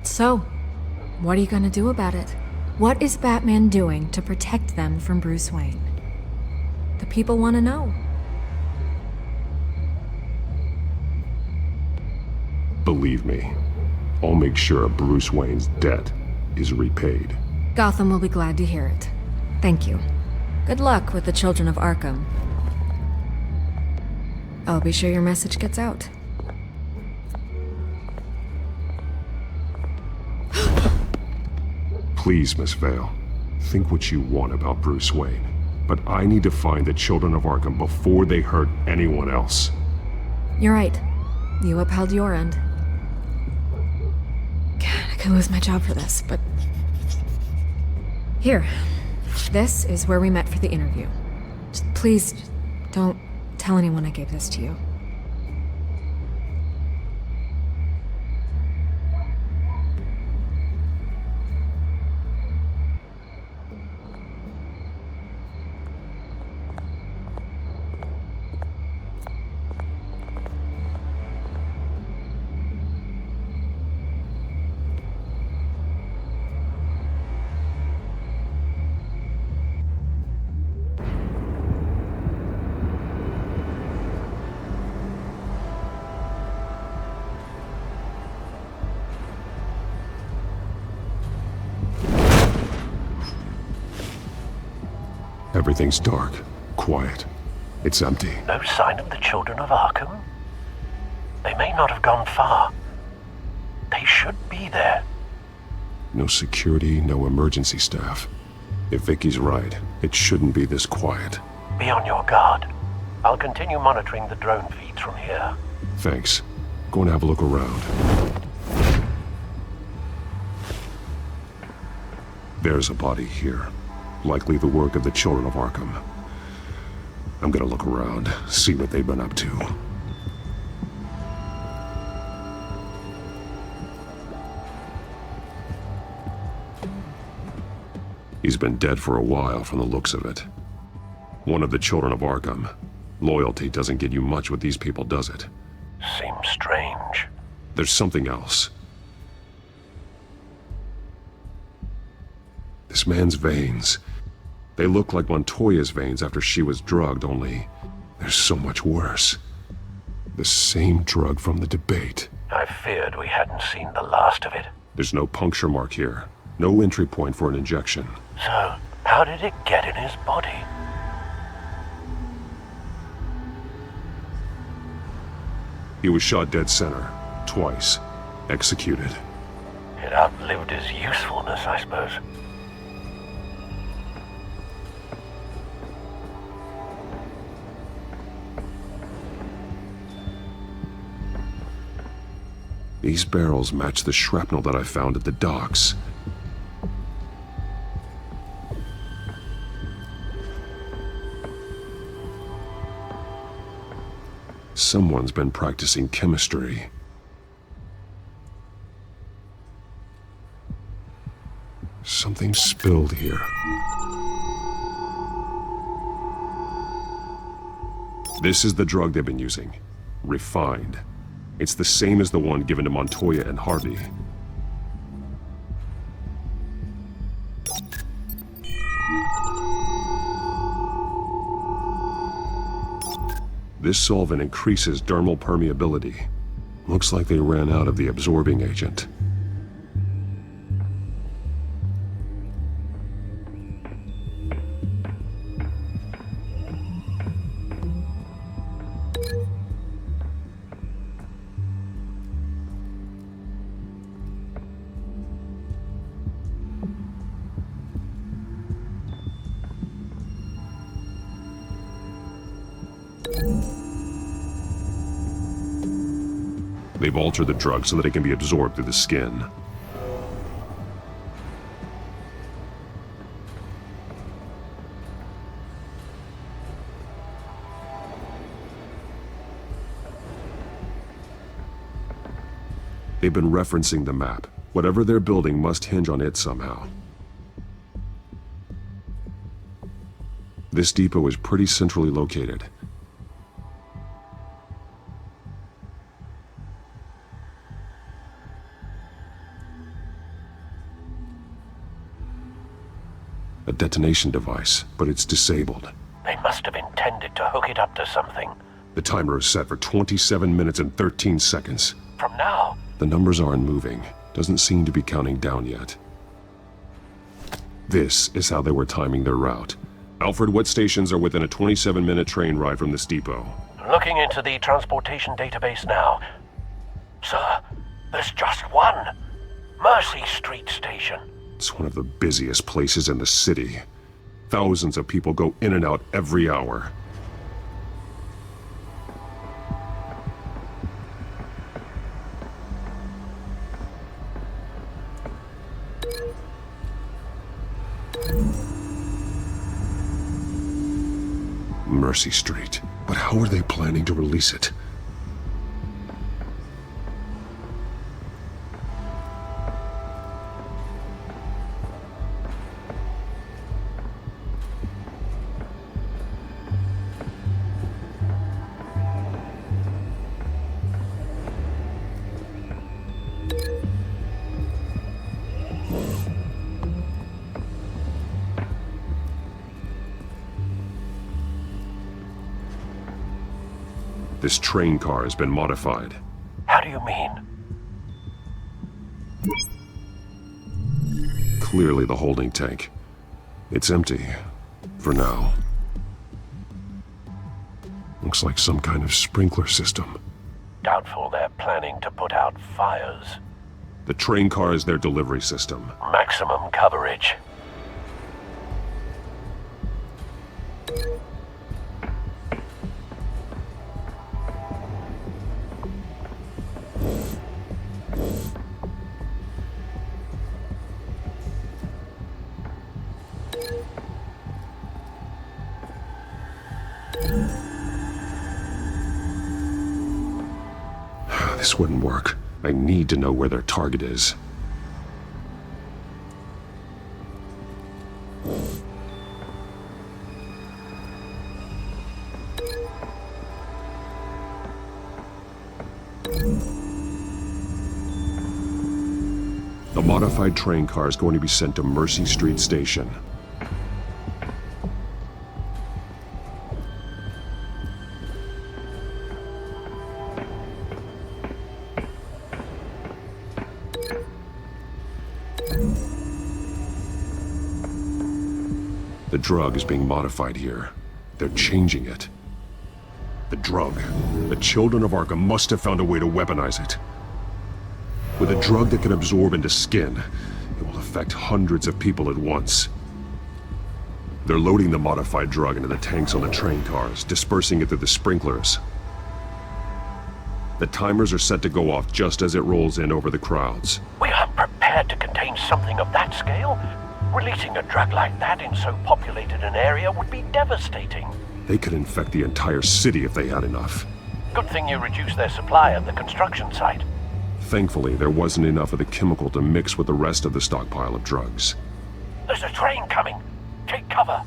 So, what are you gonna do about it? What is Batman doing to protect them from Bruce Wayne? The people want to know. Believe me, I'll make sure Bruce Wayne's debt is repaid. Gotham will be glad to hear it. Thank you. Good luck with the children of Arkham. I'll be sure your message gets out. Please, Miss Vale, think what you want about Bruce Wayne. But I need to find the children of Arkham before they hurt anyone else. You're right. You upheld your end. God, I could lose my job for this, but... Here. This is where we met for the interview. Please, don't tell anyone I gave this to you. Everything's dark, quiet. It's empty. No sign of the children of Arkham? They may not have gone far. They should be there. No security, no emergency staff. If Vicky's right, it shouldn't be this quiet. Be on your guard. I'll continue monitoring the drone feeds from here. Thanks. Go and have a look around. There's a body here. Likely the work of the children of Arkham. I'm gonna look around, see what they've been up to. He's been dead for a while from the looks of it. One of the children of Arkham. Loyalty doesn't get you much with these people, does it? Seems strange. There's something else. This man's veins. They look like Montoya's veins after she was drugged, only they're so much worse. The same drug from the debate. I feared we hadn't seen the last of it. There's no puncture mark here. No entry point for an injection. So, how did it get in his body? He was shot dead center. Twice. Executed. It outlived his usefulness, I suppose. These barrels match the shrapnel that I found at the docks. Someone's been practicing chemistry. Something spilled here. This is the drug they've been using. Refined. It's the same as the one given to Montoya and Harvey. This solvent increases dermal permeability. Looks like they ran out of the absorbing agent. They've altered the drug so that it can be absorbed through the skin. They've been referencing the map. Whatever they're building must hinge on it somehow. This depot is pretty centrally located. A detonation device, but it's disabled. They must have intended to hook it up to something. The timer is set for 27 minutes and 13 seconds. From now? The numbers aren't moving. Doesn't seem to be counting down yet. This is how they were timing their route. Alfred, what stations are within a 27-minute train ride from this depot? Looking into the transportation database now. Sir, there's just one. Mercy Street Station. It's one of the busiest places in the city. Thousands of people go in and out every hour. Mercy Street. But how are they planning to release it? This train car has been modified. How do you mean? Clearly the holding tank. It's empty. For now. Looks like some kind of sprinkler system. Doubtful they're planning to put out fires. The train car is their delivery system. Maximum coverage. This wouldn't work. I need to know where their target is. The modified train car is going to be sent to Mercy Street Station. The drug is being modified here. They're changing it. The drug. The children of Arkham must have found a way to weaponize it. With a drug that can absorb into skin, it will affect hundreds of people at once. They're loading the modified drug into the tanks on the train cars, dispersing it through the sprinklers. The timers are set to go off just as it rolls in over the crowds. We aren't prepared to contain something of that scale. Releasing a drug like that in so populated an area would be devastating. They could infect the entire city if they had enough. Good thing you reduced their supply at the construction site. Thankfully, there wasn't enough of the chemical to mix with the rest of the stockpile of drugs. There's a train coming. Take cover.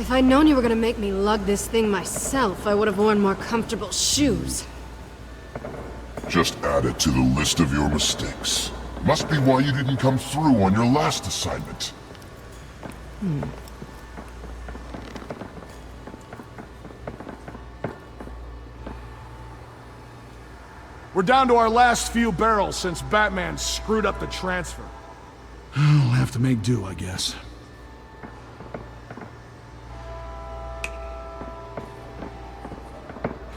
If I'd known you were gonna make me lug this thing myself, I would have worn more comfortable shoes. Just add it to the list of your mistakes. Must be why you didn't come through on your last assignment. We're down to our last few barrels since Batman screwed up the transfer. We'll have to make do, I guess.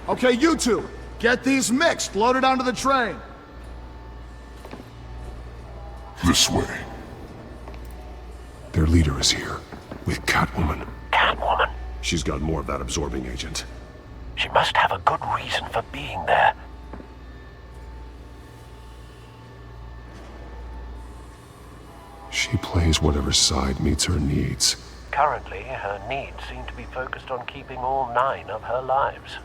Okay, you two, get these mixed, loaded onto the train. This way. Their leader is here, with Catwoman. Catwoman? She's got more of that absorbing agent. She must have a good reason for being there. She plays whatever side meets her needs. Currently, her needs seem to be focused on keeping all 9 of her lives.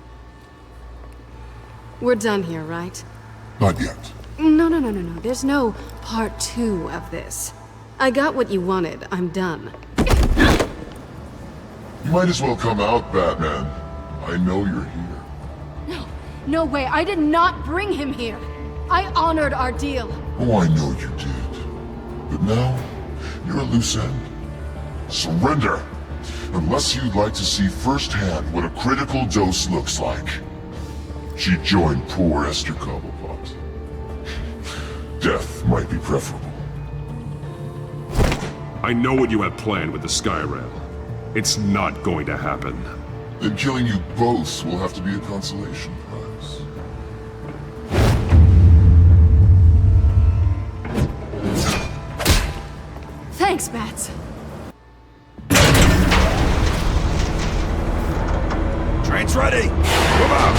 We're done here, right? Not yet. No. There's no part 2 of this. I got what you wanted. I'm done. You might as well come out, Batman. I know you're here. No way. I did not bring him here. I honored our deal. Oh, I know you did. But now, you're a loose end. Surrender! Unless you'd like to see firsthand what a critical dose looks like. She joined poor Esther Cobblepot. Death might be preferable. I know what you have planned with the Skyrail. It's not going to happen. Then killing you both will have to be a consolation prize. Thanks, Bats. Train's ready! Move out!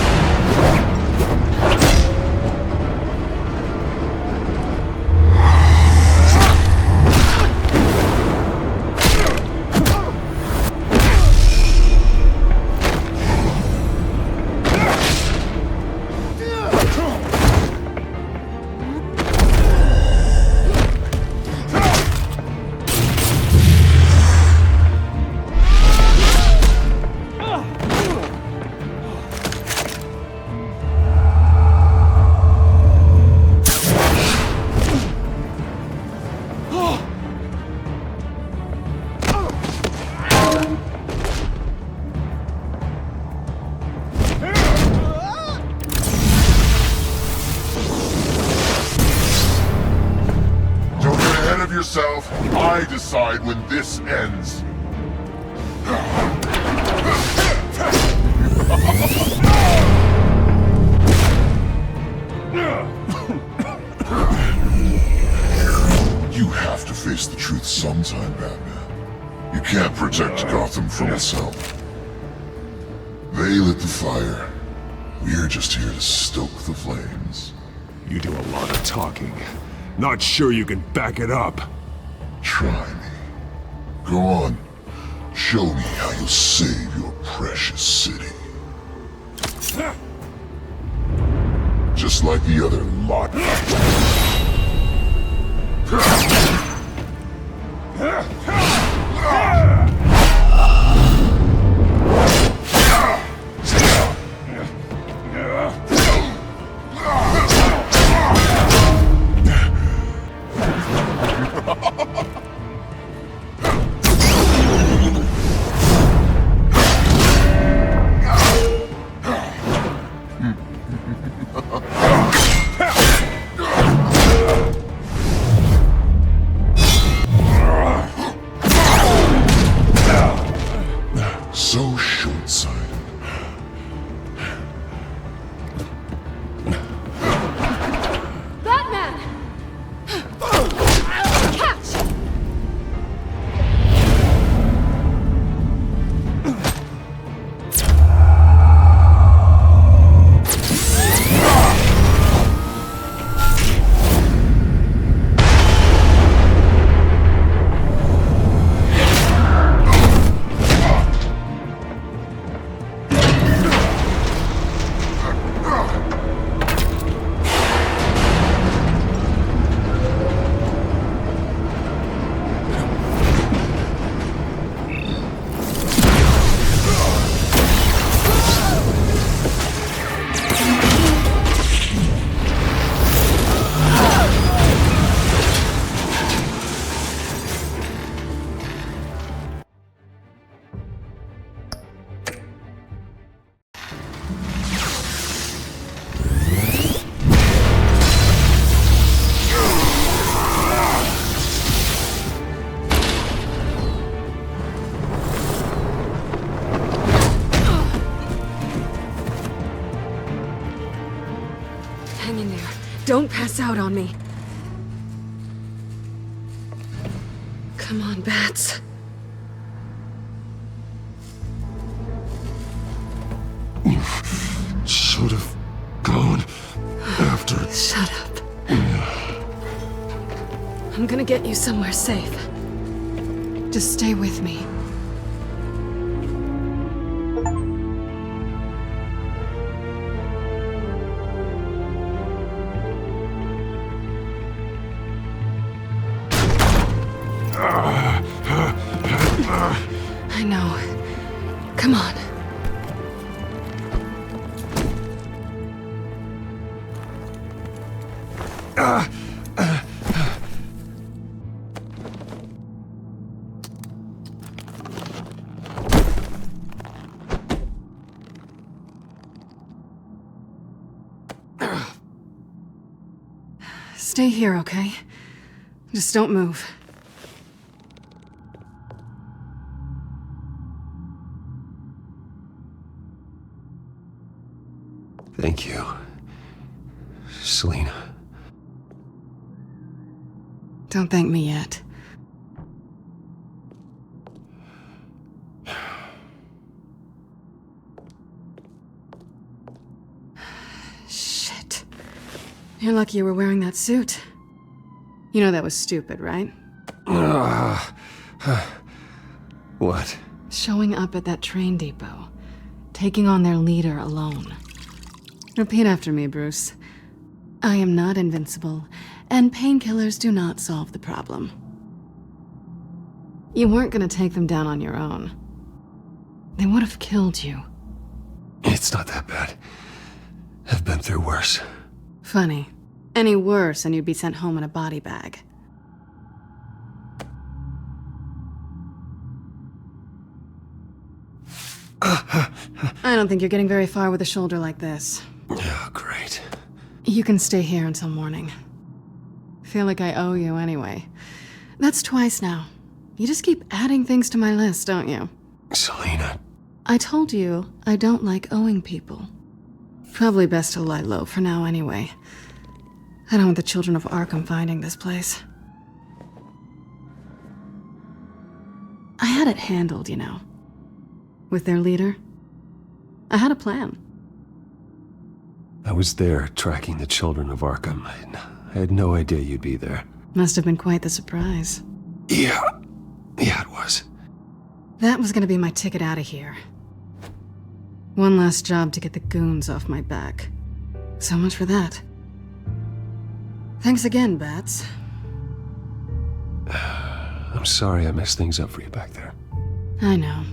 Yourself, I decide when this ends. You have to face the truth sometime, Batman. You can't protect Gotham from itself. They lit the fire. We're just here to stoke the flames. You do a lot of talking. Not sure you can back it up. Try me. Go on. Show me how you'll save your precious city. Just like the other lot. So short-sighted. Batman! Catch! Don't pass out on me. Come on, Bats. You should have gone after... Shut up. I'm gonna get you somewhere safe. Just stay with me. I know. Come on. Stay here, okay? Just don't move. Thank you, Selina. Don't thank me yet. Shit. You're lucky you were wearing that suit. You know that was stupid, right? What? Showing up at that train depot. Taking on their leader alone. Repeat after me, Bruce. I am not invincible, and painkillers do not solve the problem. You weren't gonna take them down on your own. They would have killed you. It's not that bad. I've been through worse. Funny. Any worse and you'd be sent home in a body bag. I don't think you're getting very far with a shoulder like this. Oh, great. You can stay here until morning. Feel like I owe you anyway. That's twice now. You just keep adding things to my list, don't you? Selina. I told you I don't like owing people. Probably best to lie low for now anyway. I don't want the children of Arkham finding this place. I had it handled, you know. With their leader. I had a plan. I was there tracking the children of Arkham. I had no idea you'd be there. Must have been quite the surprise. Yeah, it was. That was gonna be my ticket out of here. One last job to get the goons off my back. So much for that. Thanks again, Bats. I'm sorry I messed things up for you back there. I know.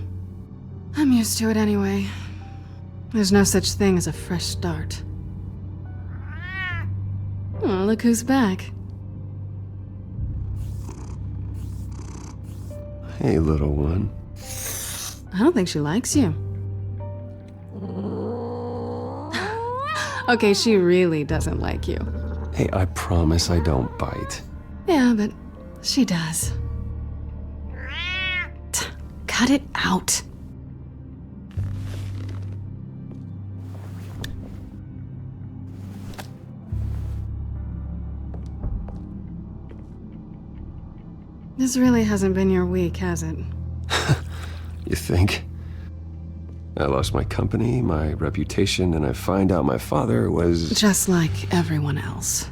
I'm used to it anyway. There's no such thing as a fresh start. Oh, look who's back. Hey, little one. I don't think she likes you. Okay, she really doesn't like you. Hey, I promise I don't bite. Yeah, but she does. Cut it out. This really hasn't been your week, has it? You think? I lost my company, my reputation, and I find out my father was... Just like everyone else.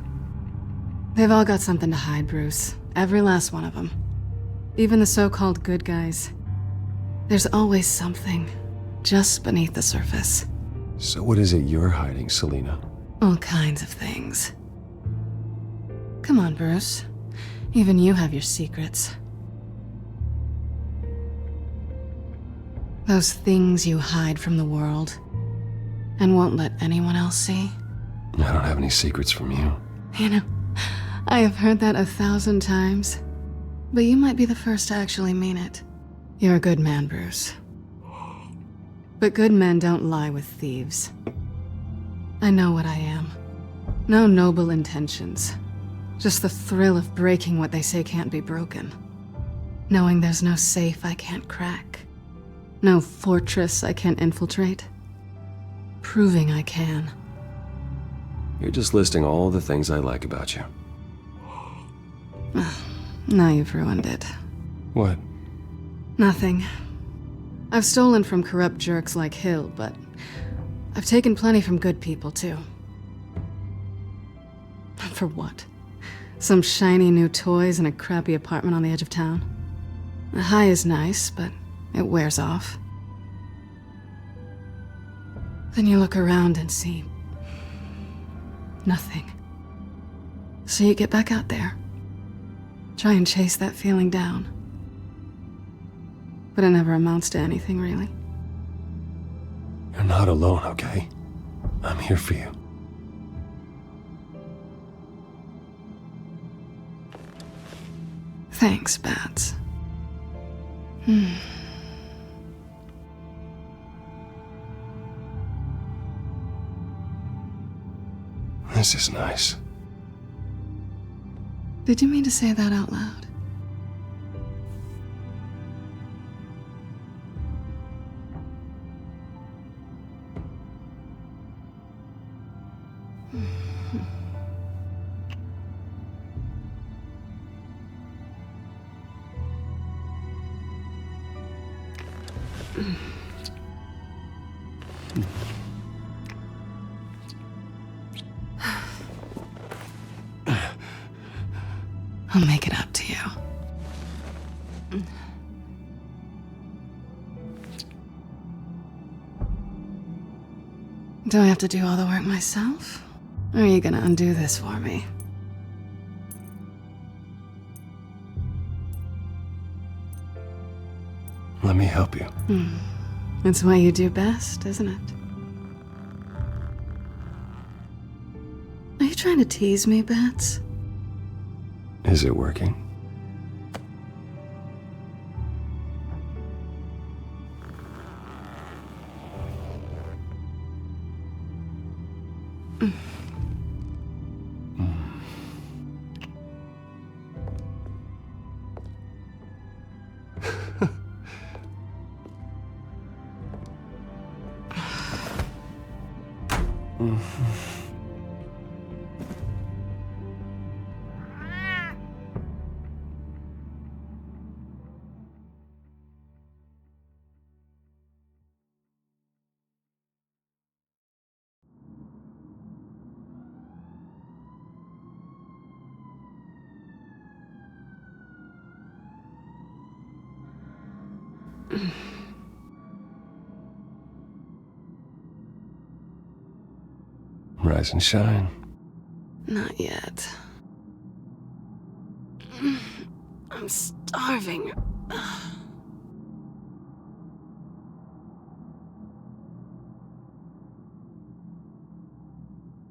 They've all got something to hide, Bruce. Every last one of them. Even the so-called good guys. There's always something, just beneath the surface. So what is it you're hiding, Selina? All kinds of things. Come on, Bruce. Even you have your secrets. Those things you hide from the world and won't let anyone else see. I don't have any secrets from you. You know, I have heard that 1,000 times, but you might be the first to actually mean it. You're a good man, Bruce. But good men don't lie with thieves. I know what I am. No noble intentions. Just the thrill of breaking what they say can't be broken. Knowing there's no safe I can't crack. No fortress I can't infiltrate. Proving I can. You're just listing all the things I like about you. Now you've ruined it. What? Nothing. I've stolen from corrupt jerks like Hill, but I've taken plenty from good people, too. For what? Some shiny new toys and a crappy apartment on the edge of town? The high is nice, but it wears off. Then you look around and see nothing. So you get back out there. Try and chase that feeling down. But it never amounts to anything, really. You're not alone, okay? I'm here for you. Thanks, Bats. This is nice. Did you mean to say that out loud? I'll make it up to you. Do I have to do all the work myself? Or are you gonna undo this for me? Let me help you. It's what you do best, isn't it? Are you trying to tease me, Bats? Is it working? Rise and shine. Not yet. I'm starving.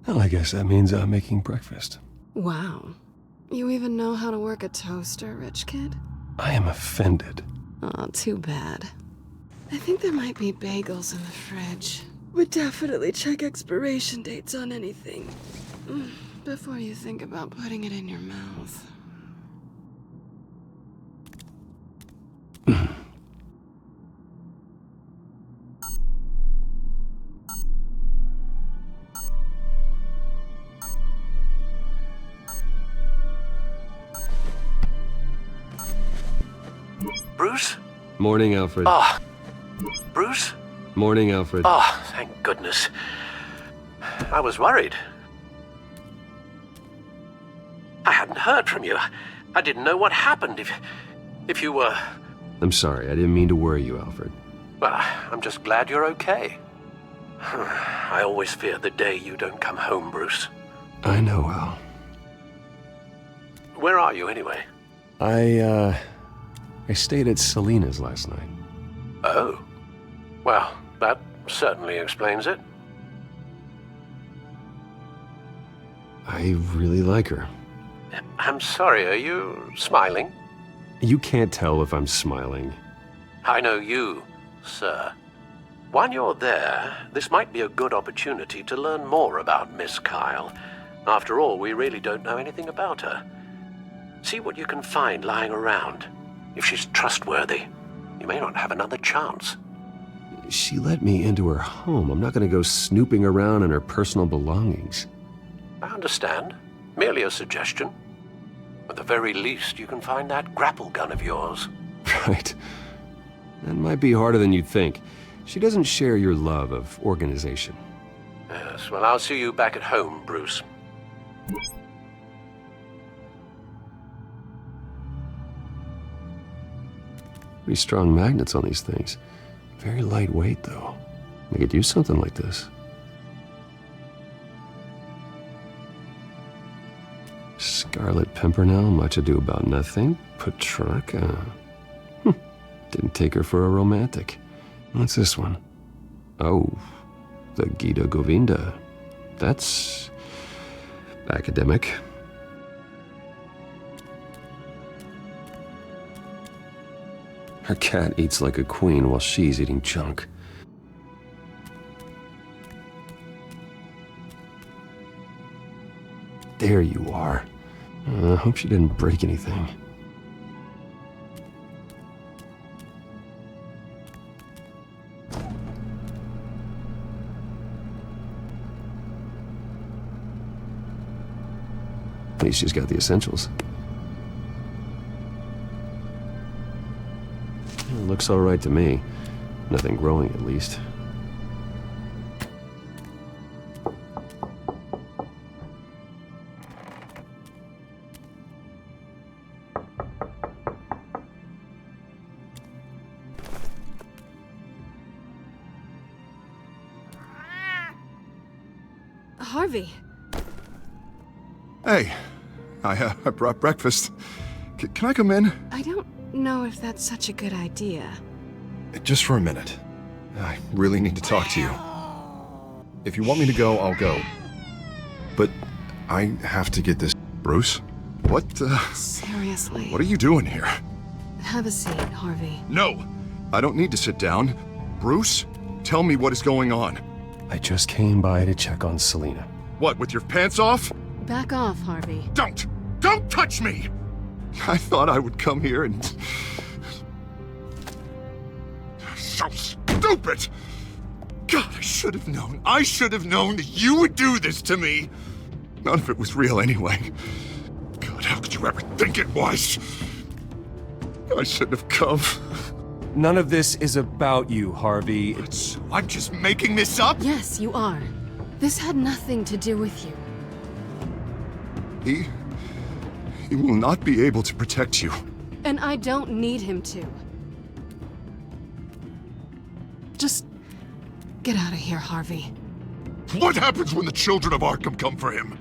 Well, I guess that means I'm making breakfast. Wow. You even know how to work a toaster, rich kid? I am offended. Aw, too bad. I think there might be bagels in the fridge. But definitely check expiration dates on anything before you think about putting it in your mouth. Bruce? Morning, Alfred. Ah. Bruce? Morning, Alfred. Oh, thank goodness. I was worried. I hadn't heard from you. I didn't know what happened if you were... I'm sorry, I didn't mean to worry you, Alfred. Well, I'm just glad you're okay. I always fear the day you don't come home, Bruce. I know, Al. Where are you, anyway? I stayed at Selena's last night. Oh. Well, that certainly explains it. I really like her. I'm sorry, are you smiling? You can't tell if I'm smiling. I know you, sir. While you're there, this might be a good opportunity to learn more about Miss Kyle. After all, we really don't know anything about her. See what you can find lying around. If she's trustworthy, you may not have another chance. She let me into her home. I'm not going to go snooping around in her personal belongings. I understand. Merely a suggestion. At the very least, you can find that grapple gun of yours. Right. That might be harder than you'd think. She doesn't share your love of organization. Yes, well, I'll see you back at home, Bruce. Pretty strong magnets on these things. Very lightweight, though. They could use something like this. Scarlet Pimpernel, Much Ado About Nothing, Petrarca. Didn't take her for a romantic. What's this one? Oh, the Gita Govinda. That's academic. Her cat eats like a queen while she's eating junk. There you are. I hope she didn't break anything. At least she's got the essentials. Looks all right to me. Nothing growing, at least. Harvey. Hey, I brought breakfast. Can I come in? I don't know if that's such a good idea. Just for a minute. I really need to talk to you. If you want me to go, I'll go. But I have to get this... Bruce? What, Seriously. What are you doing here? Have a seat, Harvey. No! I don't need to sit down. Bruce, tell me what is going on. I just came by to check on Selina. What, with your pants off? Back off, Harvey. Don't! Don't touch me! I thought I would come here and... So stupid! God, I should have known. I should have known that you would do this to me. None of it was real anyway. God, how could you ever think it was? I shouldn't have come. None of this is about you, Harvey. I'm just making this up? Yes, you are. This had nothing to do with you. He will not be able to protect you. And I don't need him to. Just get out of here, Harvey. What happens when the children of Arkham come for him?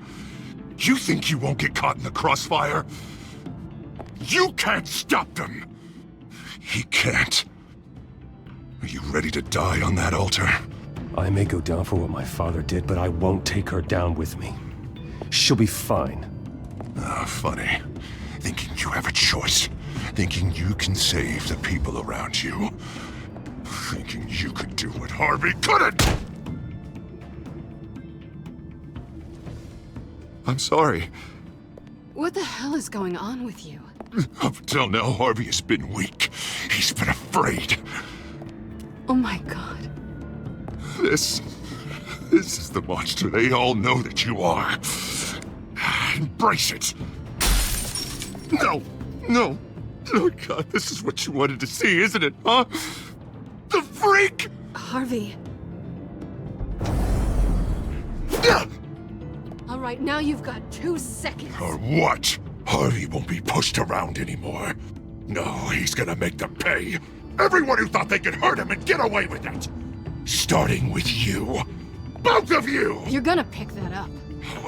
You think you won't get caught in the crossfire? You can't stop them! He can't. Are you ready to die on that altar? I may go down for what my father did, but I won't take her down with me. She'll be fine. Ah, funny. Thinking you have a choice. Thinking you can save the people around you. Thinking you could do what Harvey couldn't! I'm sorry. What the hell is going on with you? Up until now, Harvey has been weak. He's been afraid. Oh my God. This is the monster they all know that you are. Embrace it. No, no. Oh God, this is what you wanted to see, isn't it, huh? The freak! Harvey. All right, now you've got 2 seconds. Or what? Harvey won't be pushed around anymore. No, he's gonna make them pay. Everyone who thought they could hurt him and get away with it. Starting with you. Both of you! You're gonna pick that up.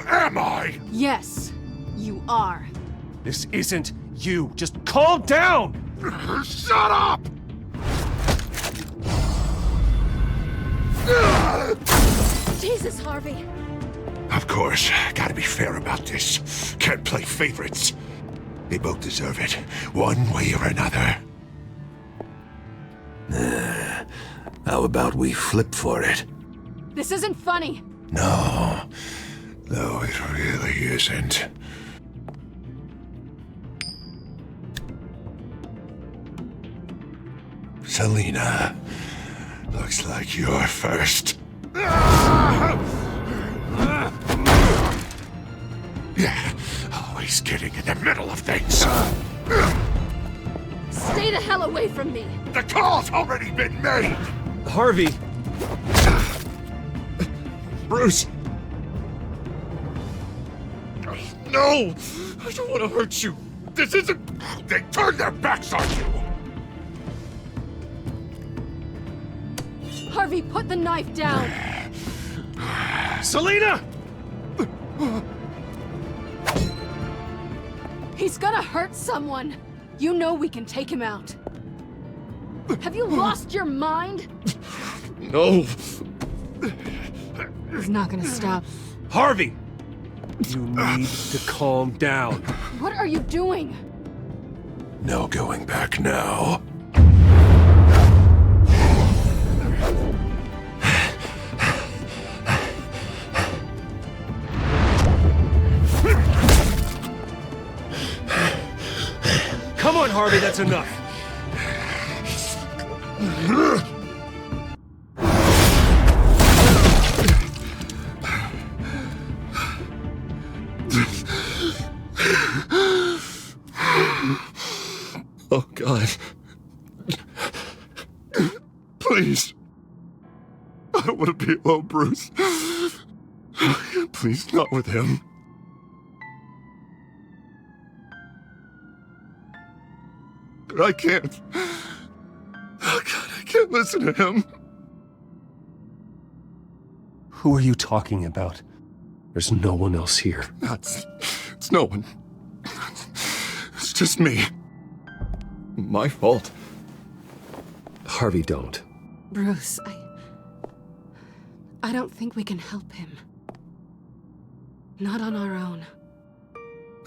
Am I? Yes, you are. This isn't you. Just calm down! Shut up! Jesus, Harvey. Of course, gotta be fair about this. Can't play favorites. They both deserve it, one way or another. How about we flip for it? This isn't funny. No, it really isn't. Selina, looks like you're first. always getting in the middle of things. Stay the hell away from me! The call's already been made! Harvey! Bruce! No! I don't want to hurt you. This isn't... They turned their backs on you! Harvey, put the knife down! Selena! He's gonna hurt someone! You know we can take him out. Have you lost your mind? No. He's not gonna stop. Harvey! You need to calm down. What are you doing? No going back now. Come on, Harvey, that's enough. Oh, God. Please. I don't want to be alone, Bruce. Please, not with him. But I can't. Oh, God, I can't listen to him. Who are you talking about? There's no one else here. It's no one. It's just me. My fault. Harvey, don't. Bruce, I don't think we can help him. Not on our own.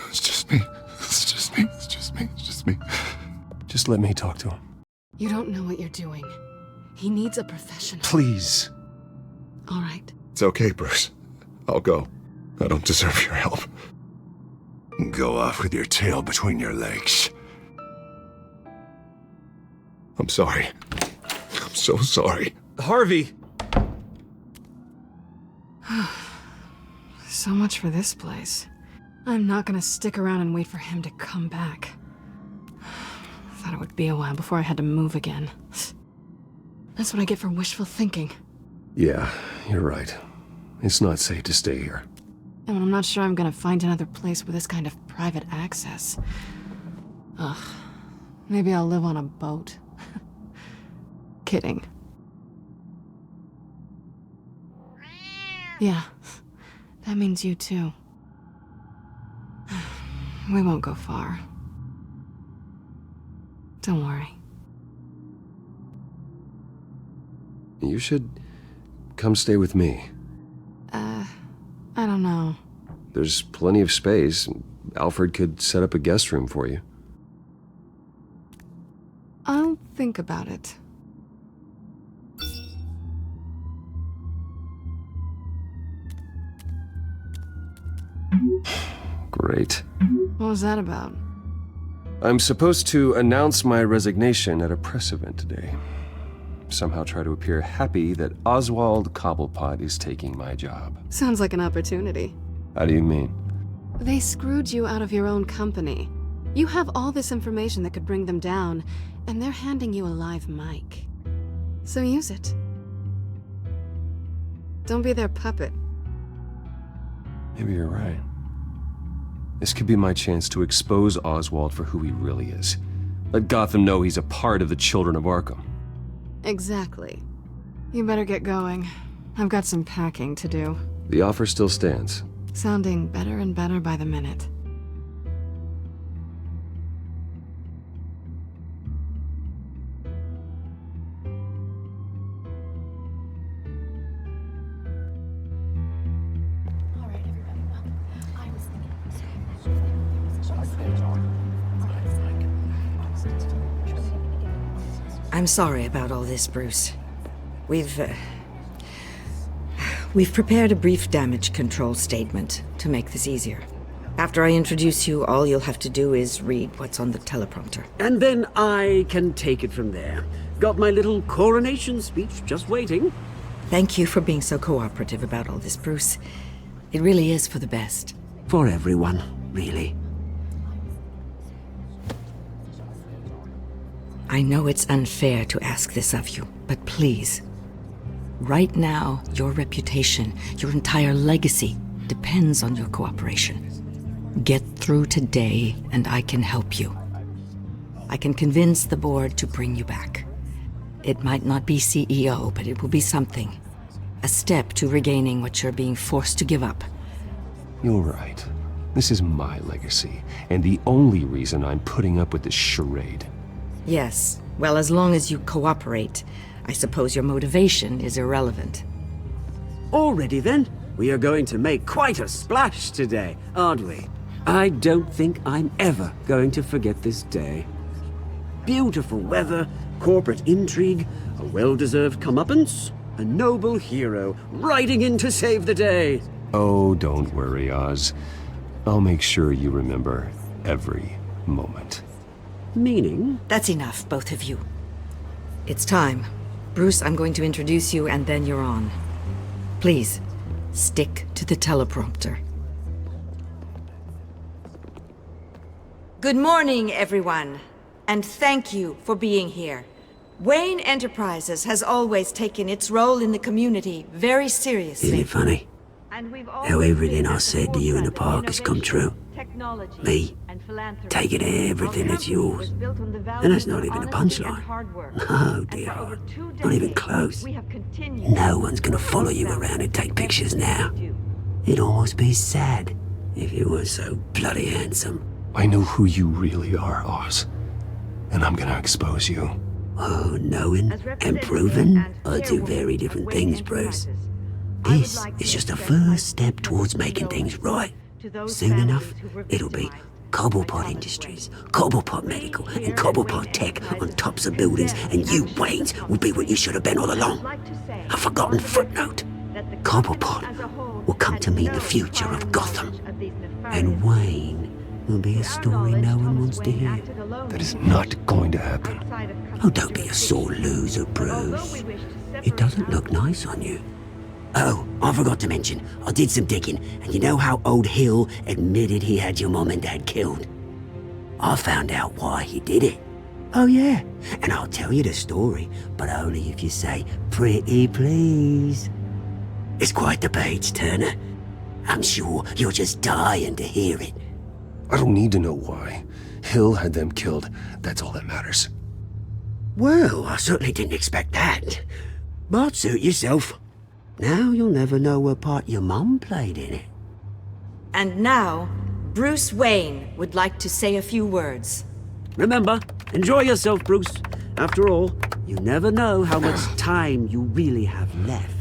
It's just me. It's just me. It's just me. It's just me. Just let me talk to him. You don't know what you're doing. He needs a professional. Please. All right. It's okay, Bruce. I'll go. I don't deserve your help. Go off with your tail between your legs. I'm sorry. I'm so sorry. Harvey! So much for this place. I'm not gonna stick around and wait for him to come back. Thought it would be a while before I had to move again. That's what I get for wishful thinking. Yeah, you're right. It's not safe to stay here. And I'm not sure I'm gonna find another place with this kind of private access. Ugh. Maybe I'll live on a boat. Kidding. Yeah. That means you too. We won't go far. Don't worry. You should come stay with me. I don't know. There's plenty of space. Alfred could set up a guest room for you. I'll think about it. Great. What was that about? I'm supposed to announce my resignation at a press event today. Somehow try to appear happy that Oswald Cobblepot is taking my job. Sounds like an opportunity. How do you mean? They screwed you out of your own company. You have all this information that could bring them down, and they're handing you a live mic. So use it. Don't be their puppet. Maybe you're right. This could be my chance to expose Oswald for who he really is. Let Gotham know he's a part of the Children of Arkham. Exactly. You better get going. I've got some packing to do. The offer still stands. Sounding better and better by the minute. I'm sorry about all this, Bruce. We've prepared a brief damage control statement to make this easier. After I introduce you, all you'll have to do is read what's on the teleprompter. And then I can take it from there. Got my little coronation speech just waiting. Thank you for being so cooperative about all this, Bruce. It really is for the best. For everyone, really. I know it's unfair to ask this of you, but please. Right now, your reputation, your entire legacy, depends on your cooperation. Get through today, and I can help you. I can convince the board to bring you back. It might not be CEO, but it will be something. A step to regaining what you're being forced to give up. You're right. This is my legacy, and the only reason I'm putting up with this charade. Yes. Well, as long as you cooperate, I suppose your motivation is irrelevant. Already then, we are going to make quite a splash today, aren't we? I don't think I'm ever going to forget this day. Beautiful weather, corporate intrigue, a well-deserved comeuppance, a noble hero riding in to save the day. Oh, don't worry, Oz. I'll make sure you remember every moment. Meaning? That's enough, both of you. It's time. Bruce, I'm going to introduce you, and then you're on. Please, stick to the teleprompter. Good morning, everyone, and thank you for being here. Wayne Enterprises has always taken its role in the community very seriously. Isn't it funny? How everything I said to you in the park has come true. Me, taking everything that's yours. And that's not even a punchline. No, dear heart. Not even close. No one's gonna follow you around and take pictures now. It'd almost be sad if you were so bloody handsome. I know who you really are, Oz. And I'm gonna expose you. Oh, knowing and proving are two very different things, Bruce. This is just a first step towards making things right. Soon enough, it'll be Cobblepot Industries, Cobblepot Medical, and Cobblepot Tech on tops of buildings, and you, Waynes, will be what you should have been all along. A forgotten footnote. Cobblepot will come to mean the future of Gotham. And Wayne will be a story no one wants to hear. That is not going to happen. Oh, don't be a sore loser, Bruce. It doesn't look nice on you. Oh, I forgot to mention, I did some digging, and you know how old Hill admitted he had your mom and dad killed? I found out why he did it. Oh yeah, and I'll tell you the story, but only if you say, pretty please. It's quite the page turner. I'm sure you're just dying to hear it. I don't need to know why. Hill had them killed. That's all that matters. Well, I certainly didn't expect that. But suit yourself. Now you'll never know what part your mum played in it. And now, Bruce Wayne would like to say a few words. Remember, enjoy yourself, Bruce. After all, you never know how much time you really have left.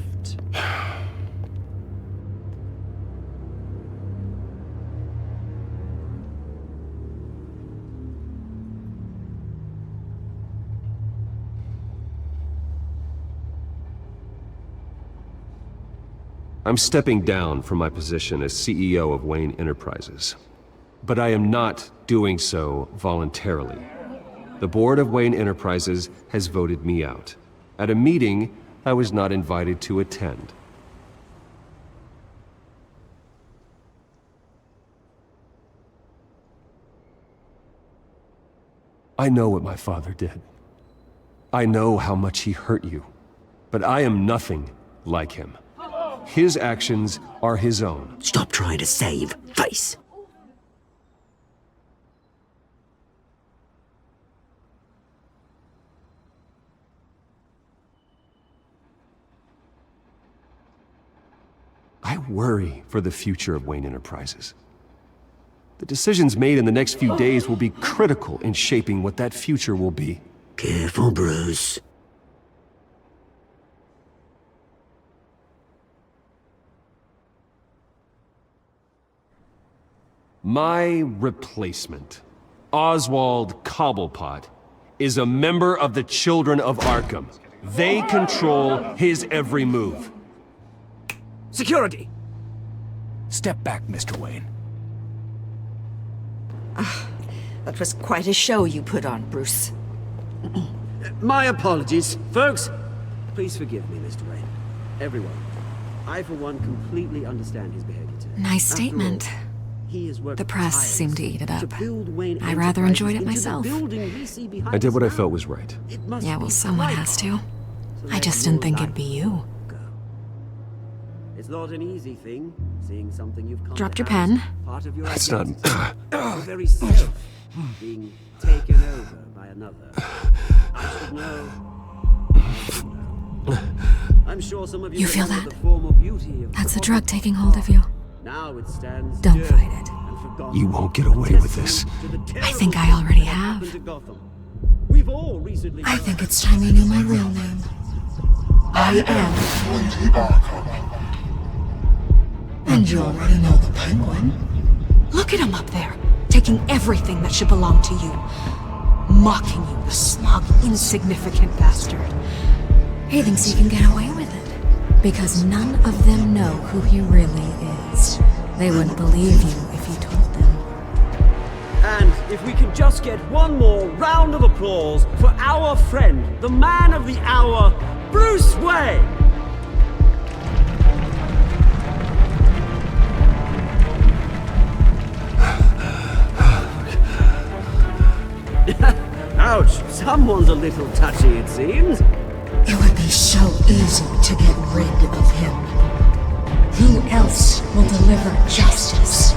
I'm stepping down from my position as CEO of Wayne Enterprises. But I am not doing so voluntarily. The board of Wayne Enterprises has voted me out, at a meeting I was not invited to attend. I know what my father did. I know how much he hurt you. But I am nothing like him. His actions are his own. Stop trying to save face. I worry for the future of Wayne Enterprises. The decisions made in the next few days will be critical in shaping what that future will be. Careful, Bruce. My replacement, Oswald Cobblepot, is a member of the Children of Arkham. They control his every move. Security! Step back, Mr. Wayne. That was quite a show you put on, Bruce. My apologies. Folks, please forgive me, Mr. Wayne. Everyone. I, for one, completely understand his behavior today. Nice statement. The press seemed to eat it up. I I rather enjoyed it myself. I did what I felt was right. Yeah, well, someone has to. I just didn't think it'd be you. It's not an easy thing, seeing something you've come Dropped to your have pen. as part of your That's not... your very self being taken over by another. I should know. I'm sure some of you You feel remember that? the former beauty of That's the drug taking hold of you. Now it stands Don't dirty fight it. and forgotten. You won't get away with this. I think I already have. We've all recently I think it's time you knew my real name. I am Lady Arkham. And you already know the Penguin. Look at him up there, taking everything that should belong to you. Mocking you, the smug, insignificant bastard. He thinks he can get away with it. Because none of them know who he really is. They wouldn't believe you if you told them. And if we could just get one more round of applause for our friend, the man of the hour, Bruce Wayne! Ouch, someone's a little touchy, it seems. It would be so easy to get rid of him. Who else will deliver justice?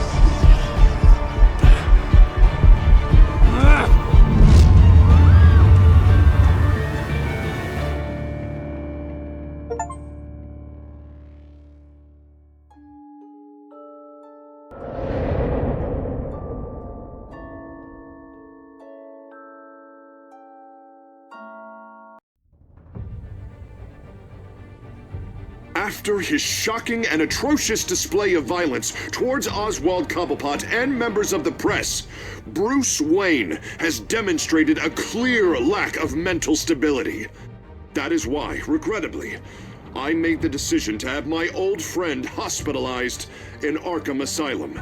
After his shocking and atrocious display of violence towards Oswald Cobblepot and members of the press, Bruce Wayne has demonstrated a clear lack of mental stability. That is why, regrettably, I made the decision to have my old friend hospitalized in Arkham Asylum.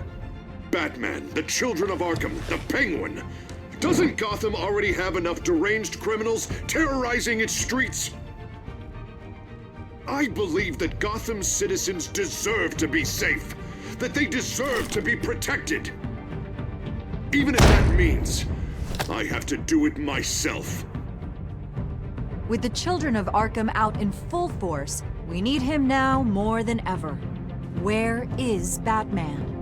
Batman, the Children of Arkham, the Penguin. Doesn't Gotham already have enough deranged criminals terrorizing its streets? I believe that Gotham's citizens deserve to be safe, that they deserve to be protected. Even if that means I have to do it myself. With the Children of Arkham out in full force, we need him now more than ever. Where is Batman?